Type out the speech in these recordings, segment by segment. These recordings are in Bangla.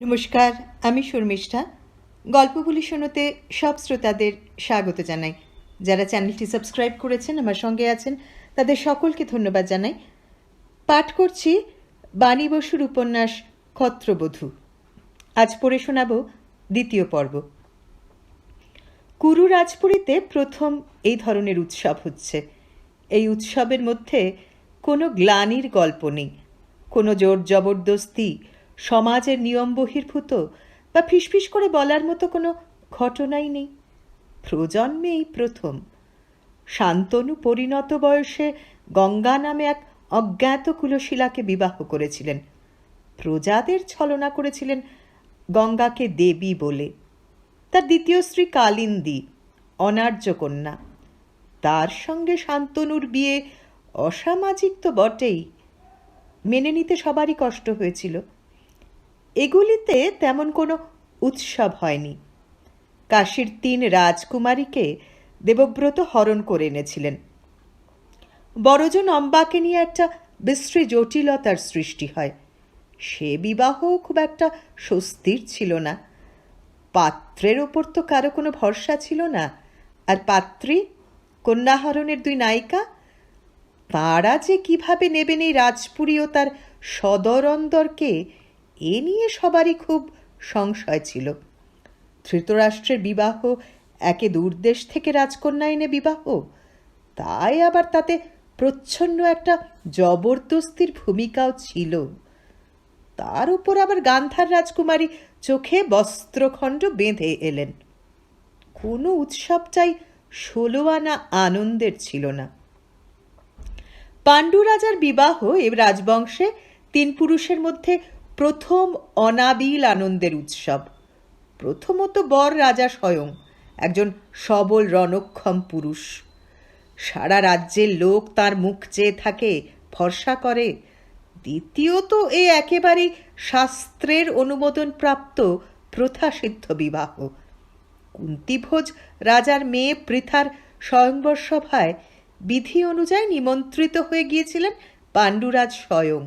নমস্কার, আমি শর্মিষ্ঠা। গল্পগুলি শোনাতে সব শ্রোতাদের স্বাগত জানাই। যারা চ্যানেলটি সাবস্ক্রাইব করেছেন, আমার সঙ্গে আছেন, তাদের সকলকে ধন্যবাদ জানাই। পাঠ করছি বাণী বসুর উপন্যাস ক্ষত্রবধূ। আজ পড়ে শোনাব দ্বিতীয় পর্ব। কুরু রাজপুরীতে প্রথম এই ধরনের উৎসব হচ্ছে। এই উৎসবের মধ্যে কোনো গ্লানির গল্প নেই, কোনো জোর জবরদস্তি, সমাজের নিয়ম বহির্ভূত বা ফিসফিস করে বলার মতো কোনো ঘটনাই নেই। প্রজন্মেই প্রথম শান্তনু পরিণত বয়সে গঙ্গা নামে এক অজ্ঞাত কুলশীলাকে বিবাহ করেছিলেন। প্রজাদের ছলনা করেছিলেন গঙ্গাকে দেবী বলে। তার দ্বিতীয় স্ত্রী কালিন্দী, অনার্য কন্যা। তার সঙ্গে শান্তনুর বিয়ে অসামাজিক তো বটেই, মেনে নিতে সবারই কষ্ট হয়েছিল। এগুলিতে তেমন কোনো উৎসব হয়নি। কাশীর 3 রাজকুমারীকে দেবব্রত হরণ করে এনেছিলেন। বড়জন অম্বাকে নিয়ে একটা বিশ্রী জটিলতার সৃষ্টি হয়। সে বিবাহ খুব একটা স্বস্তির ছিল না। পাত্রের ওপর তো কারো কোনো ভরসা ছিল না, আর পাত্রী কন্যাহরণের 2 নায়িকা, তাঁরা যে কিভাবে নেবেন এই রাজপুরী ও তার সদর অন্দরকে, এ নিয়ে সবারই খুব সংশয় ছিল। ধৃতরাষ্ট্রের বিবাহ একে দূরদেশ থেকে রাজকন্যা এনে বিবাহ, তাই আবার তাতে প্রচ্ছন্ন একটা জবরদস্তির ভূমিকাও ছিল। তার উপর আবার গান্ধার রাজকুমারী চোখে বস্ত্রখণ্ড বেঁধে এলেন। কোনো উৎসবটাই 16 আনা আনন্দের ছিল না। পাণ্ডু রাজার বিবাহ এ রাজবংশে 3 পুরুষের মধ্যে প্রথম অনাবিল আনন্দের উৎসব। প্রথমত বর রাজা স্বয়ং, একজন সবল রণক্ষম পুরুষ। সারা রাজ্যের লোক তার মুখ চেয়ে থাকে, ভরসা করে। দ্বিতীয়ত এ একেবারেই শাস্ত্রের অনুমোদন প্রাপ্ত প্রথাসিদ্ধ বিবাহ। কুন্তিভোজ রাজার মেয়ে পৃথার স্বয়ংবর সভায় বিধি অনুযায়ী নিমন্ত্রিত হয়ে গিয়েছিলেন পাণ্ডুরাজ স্বয়ং।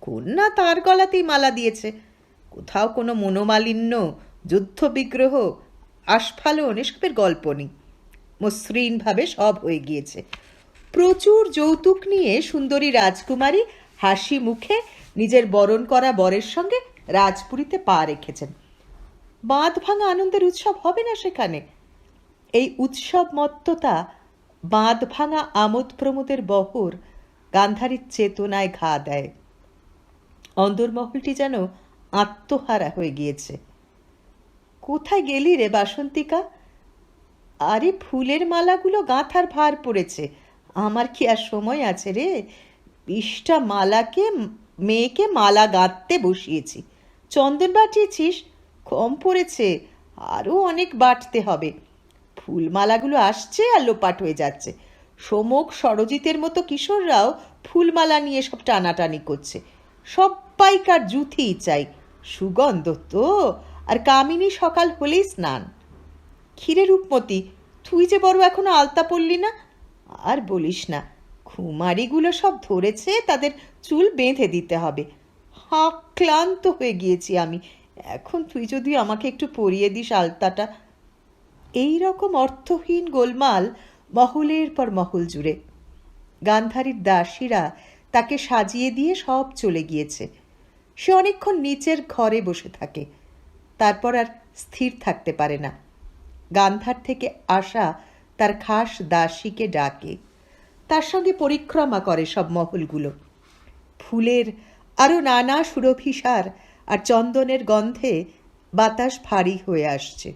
কন্যা তার গলাতেই মালা দিয়েছে। কোথাও কোনো মনোমালিন্য, যুদ্ধবিগ্রহ, আস্ফালন এসবের গল্প নেই। মসৃণভাবে সব হয়ে গিয়েছে। প্রচুর যৌতুক নিয়ে সুন্দরী রাজকুমারী হাসি মুখে নিজের বরণ করা বরের সঙ্গে রাজপুরীতে পা রেখেছেন। বাঁধ ভাঙা আনন্দের উৎসব হবে না সেখানে? এই উৎসব মত্ততা, বাঁধ ভাঙা আমোদ প্রমোদের বহর গান্ধারীর চেতনায় ঘা দেয়। অন্দরমহলটি যেন আত্মহারা হয়ে গিয়েছে। কোথায় গেলি রে বাসন্তিকা? আরে ফুলের মালাগুলো গাঁথার ভার পড়েছে, আমার কি আর সময় আছে রে? 20টা মালাকে মেয়েকে মালা গাঁথতে বসিয়েছি। চন্দন বাটিয়েছিস? কম পড়েছে, আরও অনেক বাটতে হবে। ফুলমালাগুলো আসছে আর লোপাট হয়ে যাচ্ছে। সমক সরজিতের মতো কিশোররাও ফুলমালা নিয়ে সব টানাটানি করছে। সব্বাইকার জুথিই চাই, সুগন্ধ তো। আর কামিনী সকাল হলেই স্নান। ক্ষীরে রূপমতি, তুই যে বড় এখনো আলতা পড়লি না। আর বলিস না, খুমারিগুলো সব ধরেছে, তাদের চুল বেঁধে দিতে হবে। ক্লান্ত হয়ে গিয়েছি আমি। এখন তুই যদি আমাকে একটু পরিয়ে দিস আলতাটা। এই রকম অর্থহীন গোলমাল মহলের পর মহল জুড়ে। গান্ধারীর দাসীরা তাকে সাজিয়ে দিয়ে সব চলে গিয়েছে। সে অনেকক্ষণ নিচের ঘরে বসে থাকে, তারপর আর স্থির থাকতে পারে না। গান্ধার থেকে আসা তার খাস দাসীকে ডাকে, তার সঙ্গে পরিক্রমা করে সব মহলগুলো। ফুলের আরও নানা সুরভিসার আর চন্দনের গন্ধে বাতাস ভারী হয়ে আসছে।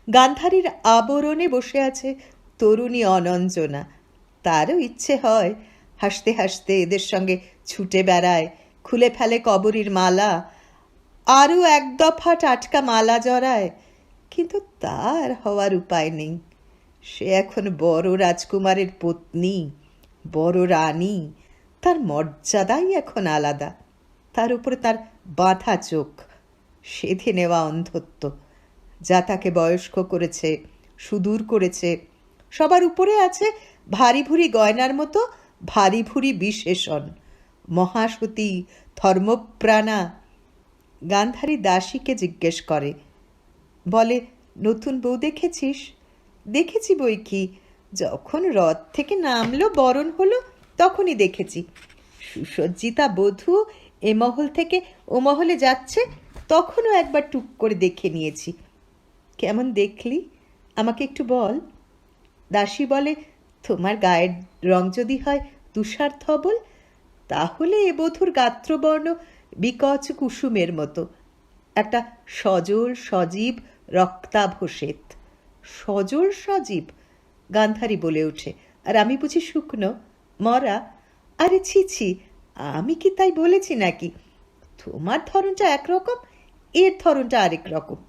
গান্ধারীর আবরণে বসে আছে তরুণী অনঞ্জনা। তারও ইচ্ছে হয় হাসতে হাসতে এদের সঙ্গে ছুটে বেড়ায়, খুলে ফেলে কবরীর মালা, আরও 1 দফা টাটকা মালা জড়ায়। কিন্তু তার হওয়ার উপায় নেই। সে এখন বড় রাজকুমারের পত্নী, বড় রানী। তার মর্যাদাই এখন আলাদা। তার উপরে তার বাঁধা চোখ, সেধে নেওয়া অন্ধত্ব, যা তাকে বয়স্ক করেছে, সুদূর করেছে। সবার উপরে আছে ভারী ভুরি গয়নার মতো ভারী ভুরি বিশেষণ, মহাসতী, ধর্মপ্রাণা। গান্ধারী দাসীকে জিজ্ঞেস করে, বলে, নতুন বউ দেখেছিস? দেখেছি বই কি, যখন রথ থেকে নামলো বরণ হলো তখনই দেখেছি। সুসজ্জিতা বধূ এ মহল থেকে ও মহলে যাচ্ছে তখনও একবার টুক করে দেখে নিয়েছি। কেমন দেখলি আমাকে একটু বল। দাসী বলে, তোমার গায়ের রং যদি হয় তুষার ধবল, তাহলে এ বধূর গাত্রবর্ণ বিকচ কুসুমের মতো, একটা সজল সজীব রক্তাভ শ্বেত। সজল সজীব, গান্ধারী বলে ওঠে, আর আমি বুঝি শুকনো মরা? আরে ছি ছি, আমি কি তাই বলেছি নাকি? তোমার ধরনটা একরকম, এর ধরনটা আরেক রকম।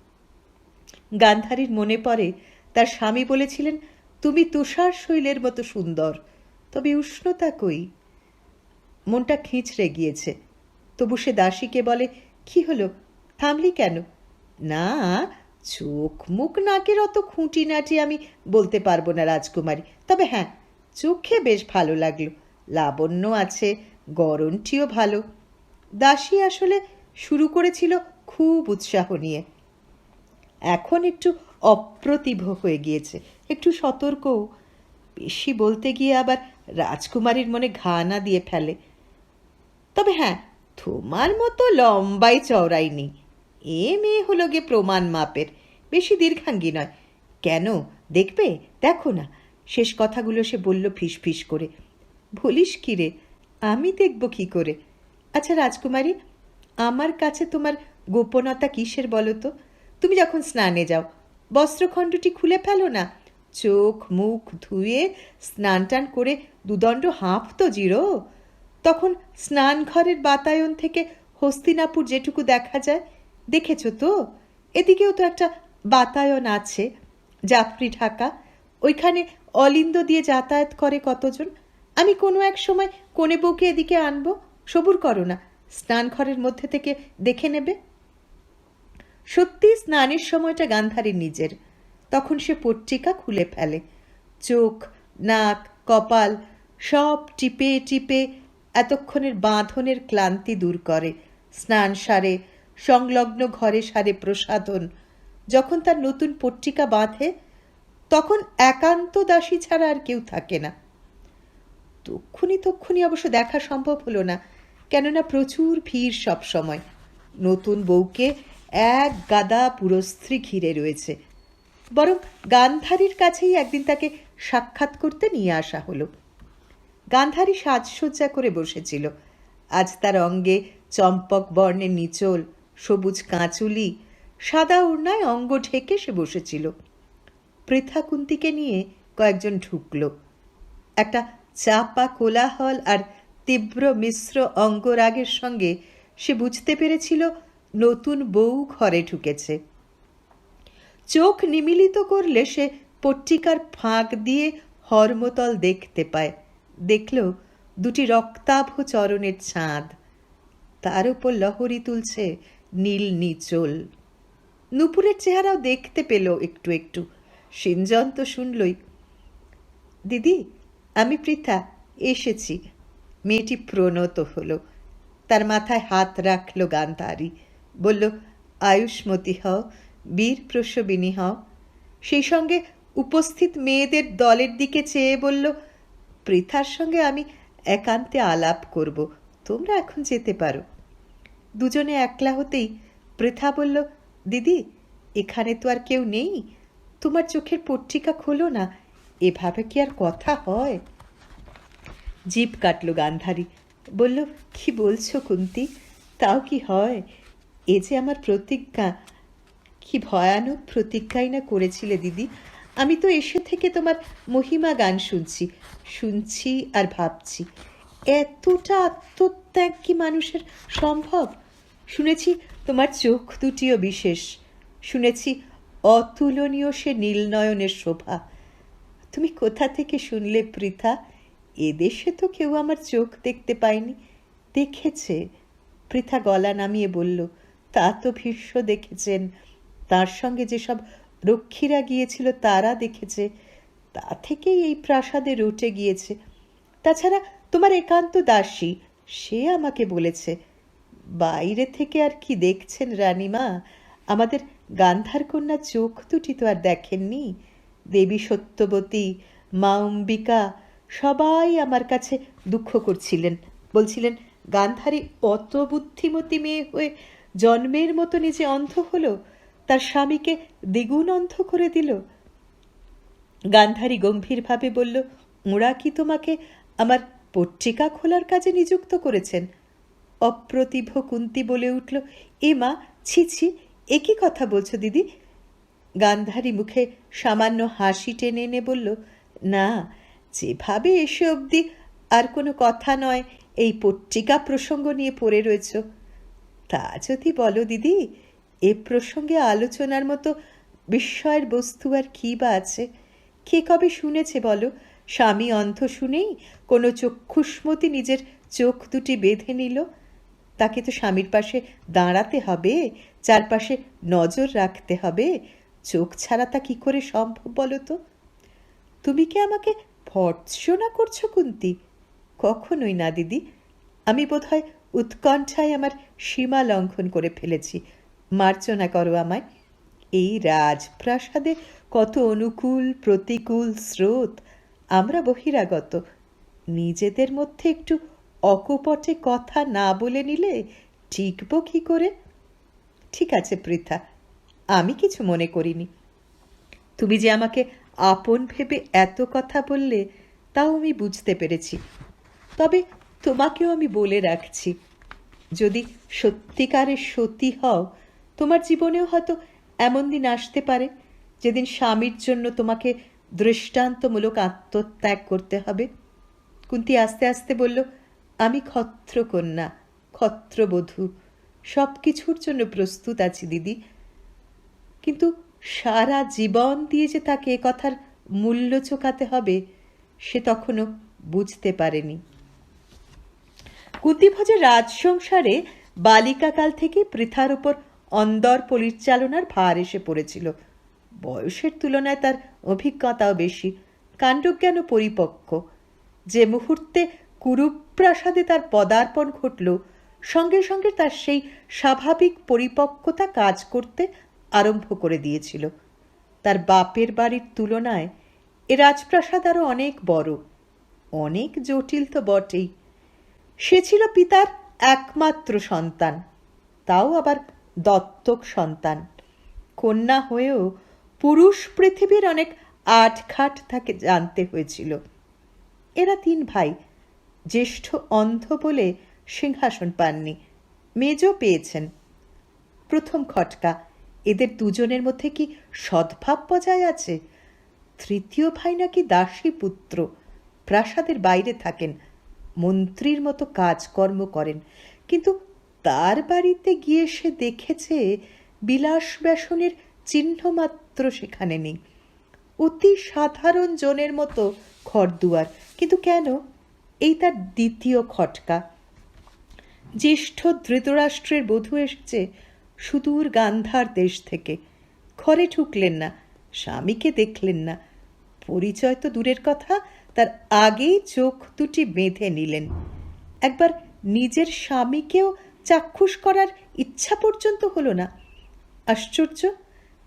গান্ধারীর মনে পড়ে তার স্বামী বলেছিলেন, তুমি তুষার শৈলের মতো সুন্দর, তবে উষ্ণতা কই? মনটা খিঁচড়ে গিয়েছে। তবু সে দাসীকে বলে, কি হলো, থামলি কেন? না, চোখ মুখ নাকের অত খুঁটিনাটি আমি বলতে পারবো না রাজকুমারী, তবে হ্যাঁ, চোখে বেশ ভালো লাগলো, লাবণ্য আছে, গড়নটিও ভালো। দাসী আসলে শুরু করেছিল খুব উৎসাহ নিয়ে, এখন একটু অপ্রতিভ হয়ে গিয়েছে, একটু সতর্কও। বেশি বলতে গিয়ে আবার রাজকুমারীর মনে ঘা না দিয়ে ফেলে। তবে হ্যাঁ, তোমার মতো লম্বাই চওড়াই নেই, এ মেয়ে হলো গে প্রমাণ মাপের, বেশি দীর্ঘাঙ্গী নয়। কেন, দেখবে, দেখো না। শেষ কথাগুলো সে বলল ফিস ফিস করে। বলিস কি রে, আমি দেখব কি করে? আচ্ছা রাজকুমারী, আমার কাছে তোমার গোপনতা কিসের বলো তো? তুমি যখন স্নানে যাও বস্ত্রখণ্ডটি খুলে ফেলো না, চোখ মুখ ধুয়ে স্নান টান করে দুদণ্ড হাঁপ তো জিরো, তখন স্নান ঘরের বাতায়ন থেকে হস্তিনাপুর যেটুকু দেখা যায়, দেখেছ তো? এদিকেও তো একটা বাতায়ন আছে, যাত্রী ঢাকা, ওইখানে অলিন্দ দিয়ে যাতায়াত করে কতজন। আমি কোনো এক সময় কোণে বউকে এদিকে আনবো, সবুর করো না, স্নান ঘরের মধ্যে থেকে দেখে নেবে। সত্যি স্নানের সময়টা গান্ধারীর নিজের। তখন সে পট্টিকা খুলে ফেলে, চোখ নাক কপাল সব টিপে টিপে এতক্ষণের বাঁধনের ক্লান্তি দূর করে, স্নান সারে, সংলগ্ন ঘরে সারে প্রসাধন। যখন তার নতুন পট্টিকা বাঁধে তখন একান্ত দাসী ছাড়া আর কেউ থাকে না। তক্ষুনি অবশ্য দেখা সম্ভব হলো না, কেননা প্রচুর ভিড় সব সময়। নতুন বউকে এক গাদা পুরস্ত্রী ঘিরে রয়েছে। বরং গান্ধারীর কাছেই একদিন তাকে সাক্ষাৎ করতে নিয়ে আসা হলো। গান্ধারী সাজসজ্জা করে বসেছিল। আজ তার অঙ্গে চম্পক বর্ণের নিচল, সবুজ কাঁচুলি, সাদা ওড়নায় অঙ্গ ঢেকে সে বসেছিল। পৃথা কুন্তিকে নিয়ে কয়েকজন ঢুকল। একটা চাপা কোলাহল আর তীব্র মিশ্র অঙ্গরাগের সঙ্গে সে বুঝতে পেরেছিল নতুন বউ ঘরে ঢুকেছে। চোখ নিমিলিত করলে সে পট্টিকার ফাঁক দিয়ে হর্মতল দেখতে পায়। দেখল দুটি রক্তাভ চরণের ছাঁদ, তার উপর লহরী তুলছে নীল নিচল। নূপুরের চেহারাও দেখতে পেল একটু একটু। সিঞ্জন তো শুনলই। দিদি, আমি পৃথা, এসেছি। মেয়েটি প্রণত হলো, তার মাথায় হাত রাখল গান্ধারী, বলল, আয়ুষ্মতী হও, বীর প্রসবিনী হও। সেই সঙ্গে উপস্থিত মেয়েদের দলের দিকে চেয়ে বলল, পৃথার সঙ্গে আমি একান্তে আলাপ করব, তোমরা এখন যেতে পারো। দুজনে একলা হতেই পৃথা বলল, দিদি, এখানে তো আর কেউ নেই, তোমার চোখের পট্টিকা খোলো না, এভাবে কি আর কথা হয়? জিভ কাটল গান্ধারী, বলল, কি বলছো কুন্তি, তাও কি হয়? এ যে আমার প্রতিজ্ঞা। কি ভয়ানক প্রতিজ্ঞাই না করেছিলে দিদি। আমি তো এসে থেকে তোমার মহিমা গান শুনছি আর ভাবছি, এতটা আত্মত্যাগ কি মানুষের সম্ভব? শুনেছি তোমার চোখ দুটিও বিশেষ, শুনেছি অতুলনীয় সে নীলনয়নের শোভা। তুমি কোথা থেকে শুনলে পৃথা? এদেশে তো কেউ আমার চোখ দেখতে পায়নি। দেখেছে, পৃথা গলা নামিয়ে বলল, তা তো ভীষ্ম দেখেছেন, তার সঙ্গে যেসব রক্ষীরা গিয়েছিল তারা দেখেছে, তা থেকেই এই প্রাসাদে রটে গিয়েছে। তাছাড়া তোমার একান্ত দাসী, সে আমাকে বলেছে। বাইরে থেকে আর কি দেখছেন রানীমা? আমাদের গান্ধার কন্যা চোখ দুটি তো আর দেখেননি? দেবী সত্যবতী, মা অম্বিকা সবাই আমার কাছে দুঃখ করছিলেন, বলছিলেন গান্ধারী অত বুদ্ধিমতী মেয়ে হয়ে জন্মের মতো নিজে অন্ধ হলো, তার স্বামীকে দ্বিগুণ অন্ধ করে দিল। গান্ধারী গম্ভীরভাবে বলল, ওরা কি তোমাকে আমার পত্রিকা খোলার কাজে নিযুক্ত করেছেন? অপ্রতিভ কুন্তী বলে উঠল, এ মা, ছি ছি, এ কি কথা বলছো দিদি? গান্ধারী মুখে সামান্য হাসি টেনে এনে বলল, না, যেভাবে এসে অবধি আর কোনো কথা নয় এই পত্রিকা প্রসঙ্গ নিয়ে পড়ে রয়েছ, তা যদি বলো দিদি, এ প্রসঙ্গে আলোচনার মতো বিস্ময়ের বস্তু আর কী বা আছে? কে কবে শুনেছে বলো, স্বামী অন্ধ শুনেই কোনো চক্ষুষ্মতি নিজের চোখ দুটি বেঁধে নিল? তাকে তো স্বামীর পাশে দাঁড়াতে হবে, চারপাশে নজর রাখতে হবে। চোখ ছাড়া তা কি করে সম্ভব বলো তো? তুমি কি আমাকে ভর্ৎসনা করছো কুন্তী? কখনোই না দিদি। আমি বোধহয় উৎকণ্ঠায় আমার সীমা লঙ্ঘন করে ফেলেছি, মার্জনা করো আমায়। এই রাজপ্রাসাদে কত অনুকূল প্রতিকূল স্রোত, আমরা বহিরাগত। নিজেদের মধ্যে একটু অকপটে কথা না বলে নিলে টিকব কি করে? ঠিক আছে পৃথা, আমি কিছু মনে করিনি। তুমি যে আমাকে আপন ভেবে এত কথা বললে তাও আমি বুঝতে পেরেছি। তবে তোমাকেও আমি বলে রাখছি, যদি সত্যিকারের সতী হও, তোমার জীবনেও হয়তো এমন দিন আসতে পারে যেদিন স্বামীর জন্য তোমাকে দৃষ্টান্তমূলক আত্মত্যাগ করতে হবে। কুন্তী আস্তে আস্তে বলল, আমি ক্ষত্রকন্যা, ক্ষত্রবধূ, সব কিছুর জন্য প্রস্তুত আছি দিদি, কিন্তু সারা জীবন দিয়ে যে তাকে এ কথার মূল্য চোকাতে হবে সে তখনও বুঝতে পারেনি। কুন্তীভোজের রাজসংসারে বালিকাকাল থেকে পৃথার উপর অন্দর পরিচালনার ভার এসে পড়েছিল। বয়সের তুলনায় তার অভিজ্ঞতাও বেশি, কাণ্ডজ্ঞানও পরিপক্ক। যে মুহূর্তে কুরুপ্রাসাদে তার পদার্পণ ঘটল, সঙ্গে সঙ্গে তার সেই স্বাভাবিক পরিপক্কতা কাজ করতে আরম্ভ করে দিয়েছিল। তার বাপের বাড়ির তুলনায় এ রাজপ্রাসাদ আরও অনেক বড়, অনেক জটিল তো বটেই। সে ছিল পিতার একমাত্র সন্তান, তাও আবার দত্তক সন্তান। কন্যা হয়েও পুরুষ পৃথিবীর অনেক আটঘাট তাকে জানতে হয়েছিল। এরা তিন ভাই, জ্যেষ্ঠ অন্ধ বলে সিংহাসন পাননি, মেজ পেয়েছেন। প্রথম খটকা, এদের দুজনের মধ্যে কি সদ্ভাব বজায় আছে? তৃতীয় ভাই নাকি দাসী পুত্র, প্রাসাদের বাইরে থাকেন, মন্ত্রীর মতো কাজকর্ম করেন, কিন্তু তার বাড়িতে গিয়ে সে দেখেছে বিলাস ব্যসনের চিহ্নমাত্র সেখানে নেই। অতি সাধারণ জনের মতো ঘরদুয়ার, কিন্তু কেন? এই তার দ্বিতীয় খটকা। জ্যেষ্ঠ ধৃতরাষ্ট্রের বধূ এসেছে সুদূর গান্ধার দেশ থেকে, ঘরে ঢুকলেন না, স্বামীকে দেখলেন না, পরিচয় তো দূরের কথা, তার আগেই চোখ দুটি বেঁধে নিলেন। একবার নিজের স্বামীকেও চাক্ষুষ করার ইচ্ছা পর্যন্ত হলো না। আশ্চর্য!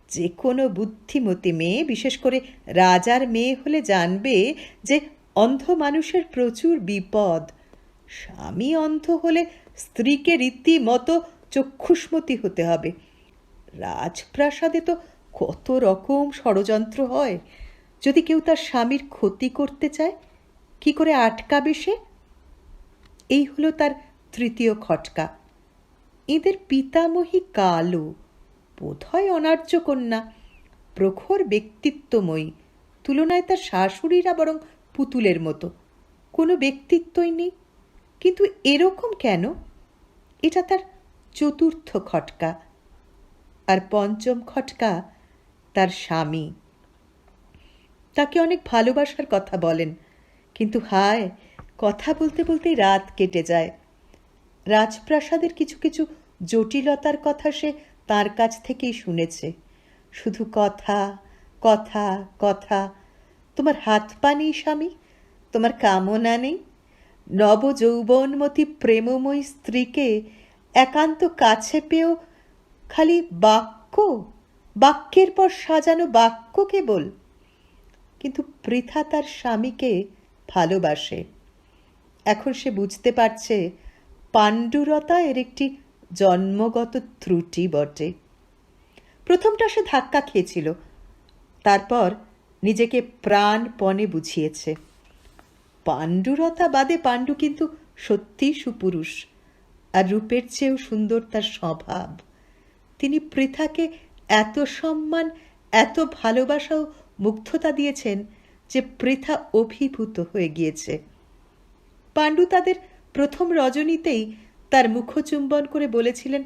যে কোনো বুদ্ধিমতী মেয়ে, বিশেষ করে রাজার মেয়ে হলে জানবে যে অন্ধ মানুষের প্রচুর বিপদ। স্বামী অন্ধ হলে স্ত্রীকে রীতিমতো চক্ষুষ্মতি হতে হবে। রাজপ্রাসাদে তো কত রকম ষড়যন্ত্র হয়। যদি কেউ তার স্বামীর ক্ষতি করতে চায়, কি করে আটকাবে সে? এই হলো তার তৃতীয় খটকা। এদের পিতামহী কালো, বোধহয় অনার্য কন্যা, প্রখর ব্যক্তিত্বময়ী, তুলনায় তার শাশুড়িরা বরং পুতুলের মতো, কোনো ব্যক্তিত্বই নেই। কিন্তু এরকম কেন? এটা তার চতুর্থ খটকা। আর পঞ্চম খটকা, তার স্বামী। তাকে অনেক ভালোবাসার কথা বলেন, কিন্তু হায়, কথা বলতে বলতেই রাত কেটে যায়। রাজপ্রাসাদের কিছু কিছু জটিলতার কথা সে তার কাছ থেকেই শুনেছে। শুধু কথা, কথা, কথা। তোমার হাত পা নেই স্বামী, তোমার কামনা নেই? নবযৌবনমতী প্রেমময়ী স্ত্রীকে একান্ত কাছে পেয়েও খালি বাক্য, বাক্যের পর সাজানো বাক্য কেবল। কিন্তু পৃথা তার স্বামীকে ভালোবাসে। এখন সে বুঝতে পারছে পাণ্ডুরতা এর একটি জন্মগত ত্রুটি বটে। প্রথমটা সে ধাক্কা খেয়েছিল, তারপর নিজেকে প্রাণপণে বুঝিয়েছে। পাণ্ডুরতা বাদে পাণ্ডু কিন্তু সত্যিই সুপুরুষ, আর রূপের চেয়েও সুন্দর তার স্বভাব। তিনি পৃথাকে এত সম্মান, এত ভালোবাসা ও মুগ্ধতা দিয়েছেন যে পৃথা অভিভূত হয়ে গিয়েছে। পাণ্ডু তাদের প্রথম রজনীতেই তার মুখচুম্বন করে বলেছিলেন,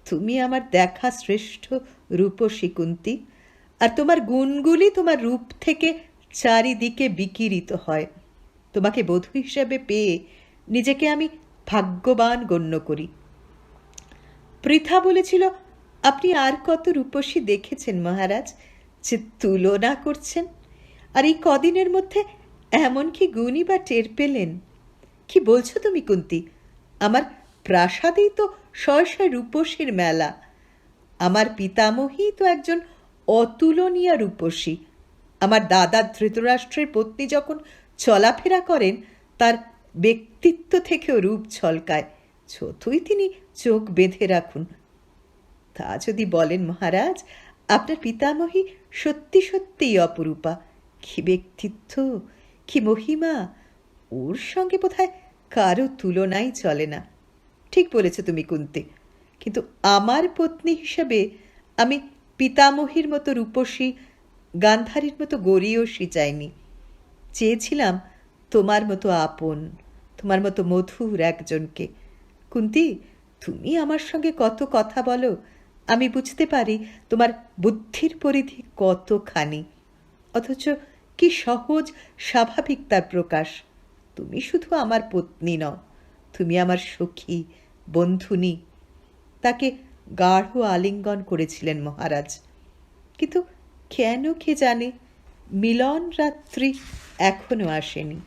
তুমি আমার দেখা শ্রেষ্ঠ রূপসী কুন্তী, আর তোমার গুণগুলি তোমার রূপ থেকে চারিদিকে বিকিরিত হয়। তোমাকে বধূ হিসেবে পেয়ে নিজেকে আমি ভাগ্যবান গণ্য করি। পৃথা বলেছিল, আপনি আর কত রূপসী দেখেছেন মহারাজ, যে তুলনা করছেন? আর এই কদিনের মধ্যে এমন কি গুণই বা টের পেলেন? কি বলছো তুমি কুন্তী? আমার প্রাসাদেই তো শয় শয় রূপসীর মেলা। আমার পিতামহী তো একজন অতুলনীয় রূপসী। আমার দাদা ধৃতরাষ্ট্রের পত্নী যখন চলাফেরা করেন, তার ব্যক্তিত্ব থেকেও রূপ ছলকায়। যতই তিনি চোখ বেঁধে রাখুন। তা যদি বলেন মহারাজ, আপনার পিতামহী সত্যি সত্যিই অপরূপা। কি ব্যক্তিত্ব, কি মহিমা! ওর সঙ্গে বোধহয় কারো তুলনাই চলে না। ঠিক বলেছ তুমি কুন্তী, কিন্তু আমার পত্নী হিসেবে আমি পিতামহীর মতো রূপসী, গান্ধারীর মতো গরীয়সী চাইনি। চেয়েছিলাম তোমার মতো আপন, তোমার মতো মধুর একজনকে। কুন্তী, তুমি আমার সঙ্গে কত কথা বলো, আমি বুঝতে পারি তোমার বুদ্ধির পরিধি কতখানি। অথচ কি সহজ স্বাভাবিক তার প্রকাশ। তুমি শুধু আমার পত্নী নও, তুমি আমার সখী, বন্ধুনি। তাকে গাঢ় আলিঙ্গন করেছিলেন মহারাজ। কিন্তু কেন কে জানে মিলন রাত্রি এখনো আসেনি।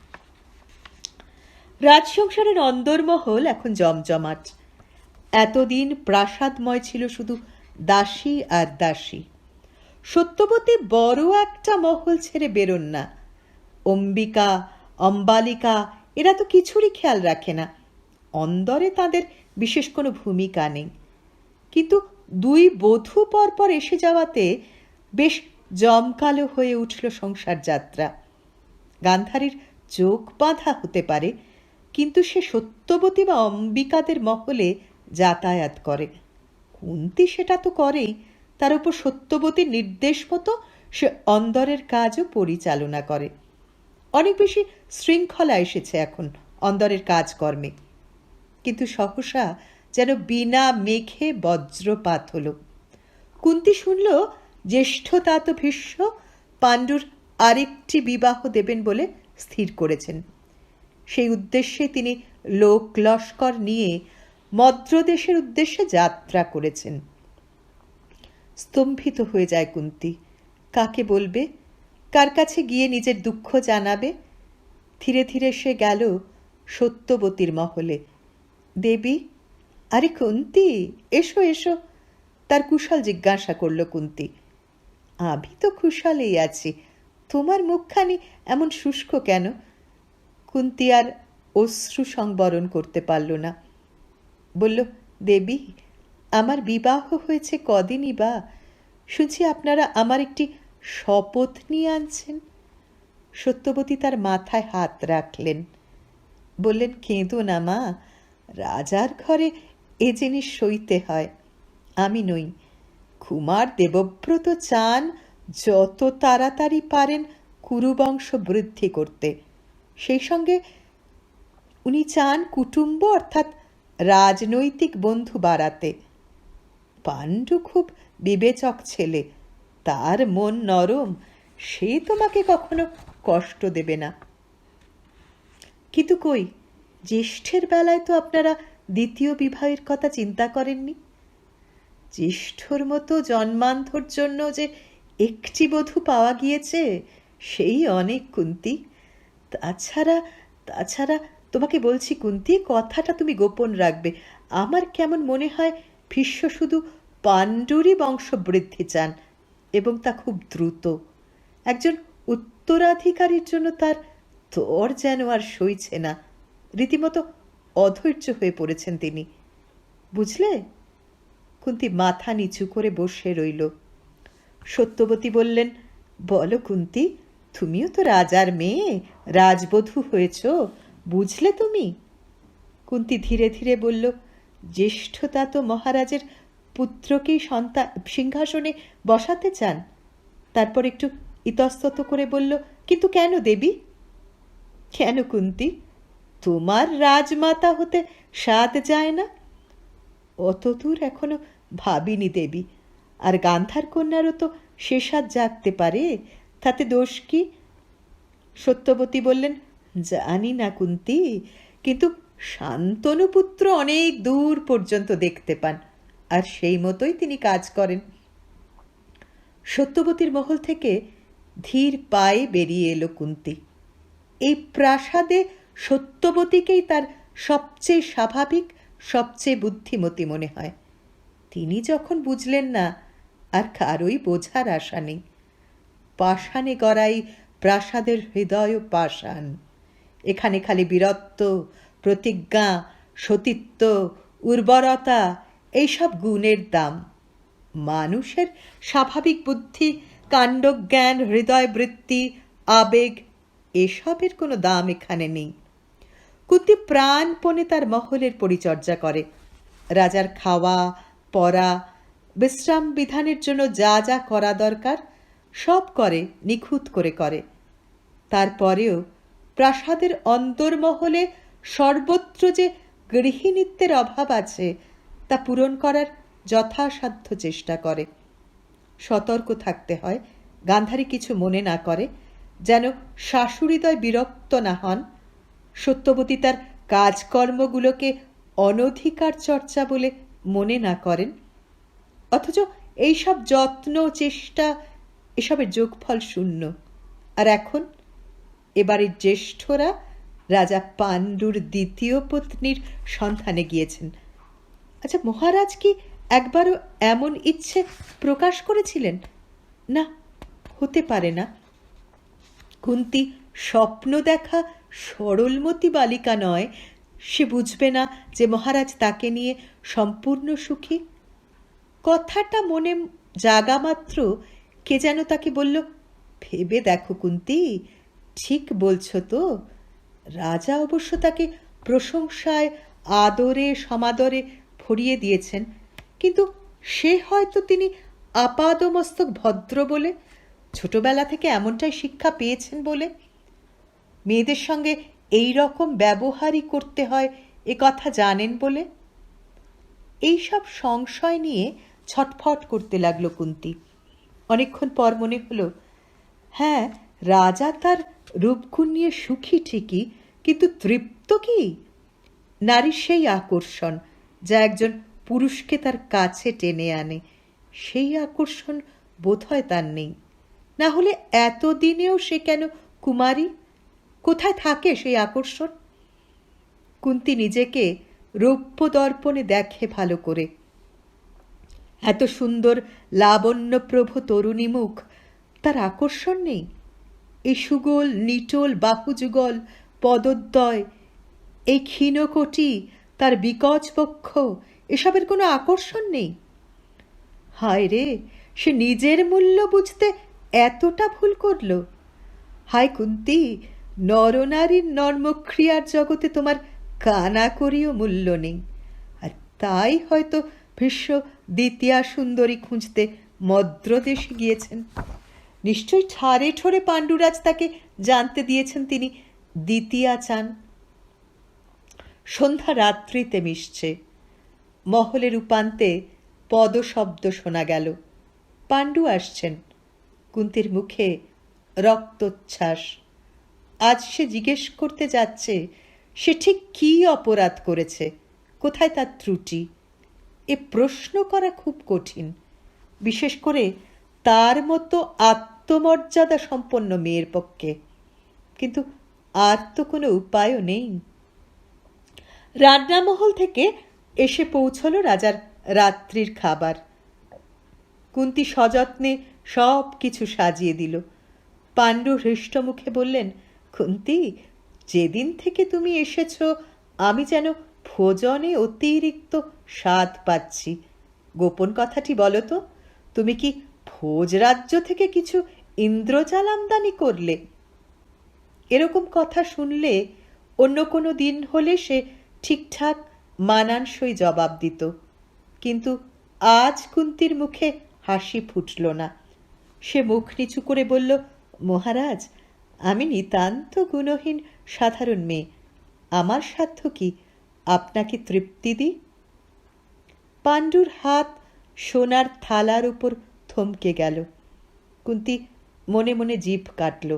রাজসংসারের অন্দরমহল এখন জমজমাট। এতদিন প্রাসাদময় ছিল শুধু দাসী আর দাসী। সত্যবতী বড় একটা মহল ছেড়ে বেরোন না। অম্বিকা, অম্বালিকা এরা তো কিছুরই খেয়াল রাখে না। অন্দরে তাদের বিশেষ কোনো ভূমিকা নেই। কিন্তু দুই বধূ পরপর এসে যাওয়াতে বেশ জমকালো হয়ে উঠল সংসার যাত্রা। গান্ধারীর চোখ বাঁধা হতে পারে, কিন্তু সে সত্যবতী বা অম্বিকাদের মহলে যাতায়াত করে। কুন্তী সেটা তো করেই, তার উপর সত্যবতীর নির্দেশ মতো সে অন্দরের কাজও পরিচালনা করে। অনেক বেশি শৃঙ্খলা এসেছে এখন অন্দরের কাজকর্মে। কিন্তু সহসা যেন বিনা মেঘে বজ্রপাত হলো। কুন্তী শুনল জ্যেষ্ঠতাত ভীষ্ম পাণ্ডুর আরেকটি বিবাহ দেবেন বলে স্থির করেছেন। সেই উদ্দেশ্যে তিনি লোক লস্কর নিয়ে মদ্রদেশের উদ্দেশ্যে যাত্রা করেছেন। স্তম্ভিত হয়ে যায় কুন্তী। কাকে বলবে, কার কাছে গিয়ে নিজের দুঃখ জানাবে? ধীরে ধীরে সে গেল সত্যবতীর মহলে। দেবী, আরে কুন্তী, এসো এসো। তার কুশল জিজ্ঞাসা করল কুন্তী। আমি তো কুশলেই আছি, তোমার মুখখানি এমন শুষ্ক কেন? কুন্তী আর অশ্রু সংবরণ করতে পারল না। বলল, দেবী, আমার বিবাহ হয়েছে কদিনই বা। শুনছি আপনারা আমার একটি শপথ নিয়ে আনছেন। সত্যবতী তার মাথায় হাত রাখলেন, বললেন, কেঁদো না মা, রাজার ঘরে এ জিনিস সইতে হয়। আমি নই, কুমার দেবব্রত চান যত তাড়াতাড়ি পারেন কুরুবংশ বৃদ্ধি করতে। সেই সঙ্গে উনি চান কুটুম্ব অর্থাৎ রাজনৈতিক বন্ধু বাড়াতে। পাণ্ডু খুব বিবেচক ছেলে, তার মন নরম, সে তোমাকে কখনো কষ্ট দেবে না। কিন্তু কই, জ্যেষ্ঠের বেলায় তো আপনারা দ্বিতীয় বিবাহের কথা চিন্তা করেননি। জ্যেষ্ঠর মতো জন্মান্ধর জন্য যে একটি বধূ পাওয়া গিয়েছে, সেই অনেক কুন্তী। তাছাড়া তোমাকে বলছি কুন্তী, কথাটা তুমি গোপন রাখবে। আমার কেমন মনে হয় ভীষ্ম শুধু পাণ্ডুরই বংশবৃদ্ধি চান, এবং তা খুব দ্রুত। একজন উত্তরাধিকারীর জন্য তার তর যেন আর সইছে না। রীতিমতো অধৈর্য হয়ে পড়েছেন তিনি, বুঝলে? কুন্তী মাথা নিচু করে বসে রইল। সত্যবতী বললেন, বলো কুন্তী, তুমিও তো রাজার মেয়ে, রাজবধূ হয়েছ, বুঝলে তুমি? কুন্তী ধীরে ধীরে বলল, জ্যেষ্ঠতা তো মহারাজের পুত্রকেই সিংহাসনে বসাতে চান। তারপর একটু ইতস্তত করে বলল, কিন্তু কেন দেবী? কেন কুন্তী? তোমার রাজমাতা হতে স্বাদ যায় না? অতদূর এখনো ভাবিনি দেবী। আর গান্ধার কন্যারও তো সে স্বাদ জাগতে পারে, তাতে দোষ কি? সত্যবতী বললেন, জানি না কুন্তী, কিন্তু শান্তনুপুত্র অনেক দূর পর্যন্ত দেখতে পান, আর সেই মতোই তিনি কাজ করেন। সত্যবতীর মহল থেকে ধীর পায়ে বেরিয়ে এলো কুন্তী। এই প্রাসাদে সত্যবতীকেই তার সবচেয়ে স্বাভাবিক, সবচেয়ে বুদ্ধিমতী মনে হয়। তিনি যখন বুঝলেন না, আর কারোই বোঝার আশা নেই। পাষাণে গড়াই প্রাসাদের হৃদয় পাষাণ। এখানে খালি বীরত্ব, প্রতিজ্ঞা, সতীত্ব, উর্বরতা, এইসব গুণের দাম। মানুষের স্বাভাবিক বুদ্ধি, কাণ্ডজ্ঞান, হৃদয়বৃত্তি, আবেগ, এসবের কোনো দাম এখানে নেই। কুন্তী প্রাণপণে তার মহলের পরিচর্যা করে। রাজার খাওয়া, পরা, বিশ্রাম বিধানের জন্য যা যা করা দরকার সব করে, নিখুঁত করে করে। তারপরেও প্রাসাদের অন্তর্মহলে সর্বত্র যে গৃহিণীত্বের অভাব আছে তা পূরণ করার যথাসাধ্য চেষ্টা করে। সতর্ক থাকতে হয় গান্ধারী কিছু মনে না করে, যেন শাশুড়িদয় বিরক্ত না হন। সত্যবতী তার কাজকর্মগুলোকে অনধিকার চর্চা বলে মনে না করেন। অথচ এইসব যত্ন, চেষ্টা, এসবের যোগফল শূন্য। আর এখন এবারের জ্যেষ্ঠরা রাজা পাণ্ডুর দ্বিতীয় পত্নীর সন্ধানে গিয়েছেন। আচ্ছা, মহারাজ কি একবারও এমন ইচ্ছে প্রকাশ করেছিলেন? না, হতে পারে না। কুন্তী স্বপ্ন দেখা সরলমতি বালিকা নয়, সে বুঝবে না যে মহারাজ তাকে নিয়ে সম্পূর্ণ সুখী। কথাটা মনে জাগা মাত্র কে যেন তাকে বলল, ভেবে দেখো কুন্তী, ঠিক বলছ তো। রাজা অবশ্য তাকে প্রশংসায়, আদরে, সমাদরে ভরিয়ে দিয়েছেন, কিন্তু সে হয়তো তিনি আপাদমস্তক ভদ্র বলে, ছোটবেলা থেকে এমনটাই শিক্ষা পেয়েছেন বলে। মেয়েদের সঙ্গে এই রকম ব্যবহারই করতে হয় এ কথা জানেন বলে। এইসব সংশয় নিয়ে ছটফট করতে লাগলো কুন্তী। অনেকক্ষণ পর মনে হলো, হ্যাঁ, রাজা তার রূপগুণ নিয়ে সুখী ঠিকই, কিন্তু তৃপ্ত কি? নারীর সেই আকর্ষণ যা একজন পুরুষকে তার কাছে টেনে আনে, সেই আকর্ষণ বোধহয় তার নেই। না হলে এতদিনেও সে কেন কুমারী? কোথায় থাকে সেই আকর্ষণ? কুন্তী নিজেকে রৌপ্য দর্পণে দেখে ভালো করে। এত সুন্দর লাবণ্যপ্রভ তরুণী মুখ, তার আকর্ষণ নেই? এই সুগোল নিটোল বাহুযুগল পদদ্বয়, এই ক্ষীণকটি, তার বিকচ বক্ষ, এসবের কোনো আকর্ষণ নেই? হায় রে, সে নিজের মূল্য বুঝতে এতটা ভুল করল। হায় কুন্তী, নরনারীর নর্মক্রিয়ার জগতে তোমার কানাকড়িও মূল্য নেই। আর তাই হয়তো ভীষ্ম দ্বিতীয়া সুন্দরী খুঁজতে মদ্রদেশে গিয়েছেন। নিশ্চয়ই ঠারে ঠোরে পাণ্ডুরাজ তাকে জানতে দিয়েছেন তিনি দ্বিতীয়া চান। সন্ধ্যা রাত্রিতে মিশছে। মহলের উপান্তে পদশব্দ শোনা গেল। পাণ্ডু আসছেন। কুন্তীর মুখে রক্তোচ্ছ্বাস। আজ সে জিজ্ঞেস করতে যাচ্ছে সে ঠিক কী অপরাধ করেছে, কোথায় তার ত্রুটি। এ প্রশ্ন করা খুব কঠিন, বিশেষ করে তার মতো আত্মমর্যাদা সম্পন্ন মেয়ের পক্ষে। কিন্তু আর তো কোনো উপায়ও নেই। রান্নামহল থেকে এসে পৌঁছল রাজার রাত্রির খাবার। কুন্তী সযত্নে সব কিছু সাজিয়ে দিল। পাণ্ডু হৃষ্টমুখে বললেন, কুন্তী, যেদিন থেকে তুমি এসেছ আমি যেন ভোজনে অতিরিক্ত স্বাদ পাচ্ছি। গোপন কথাটি বলো তো, তুমি কি ভোজরাজ্য থেকে কিছু ইন্দ্রজাল আমদানি করলে? এরকম কথা শুনলে অন্য কোনো দিন হলে সে ঠিকঠাক মানানসই জবাব দিত, কিন্তু আজ কুন্তীর মুখে হাসি ফুটল না। সে মুখ নিচু করে বলল, মহারাজ, আমি নিতান্ত গুণহীন সাধারণ মেয়ে, আমার সাধ্য কি আপনাকে তৃপ্তি দিই? পাণ্ডুর হাত সোনার থালার উপর থমকে গেল। কুন্তী মনে মনে জিভ কাটল।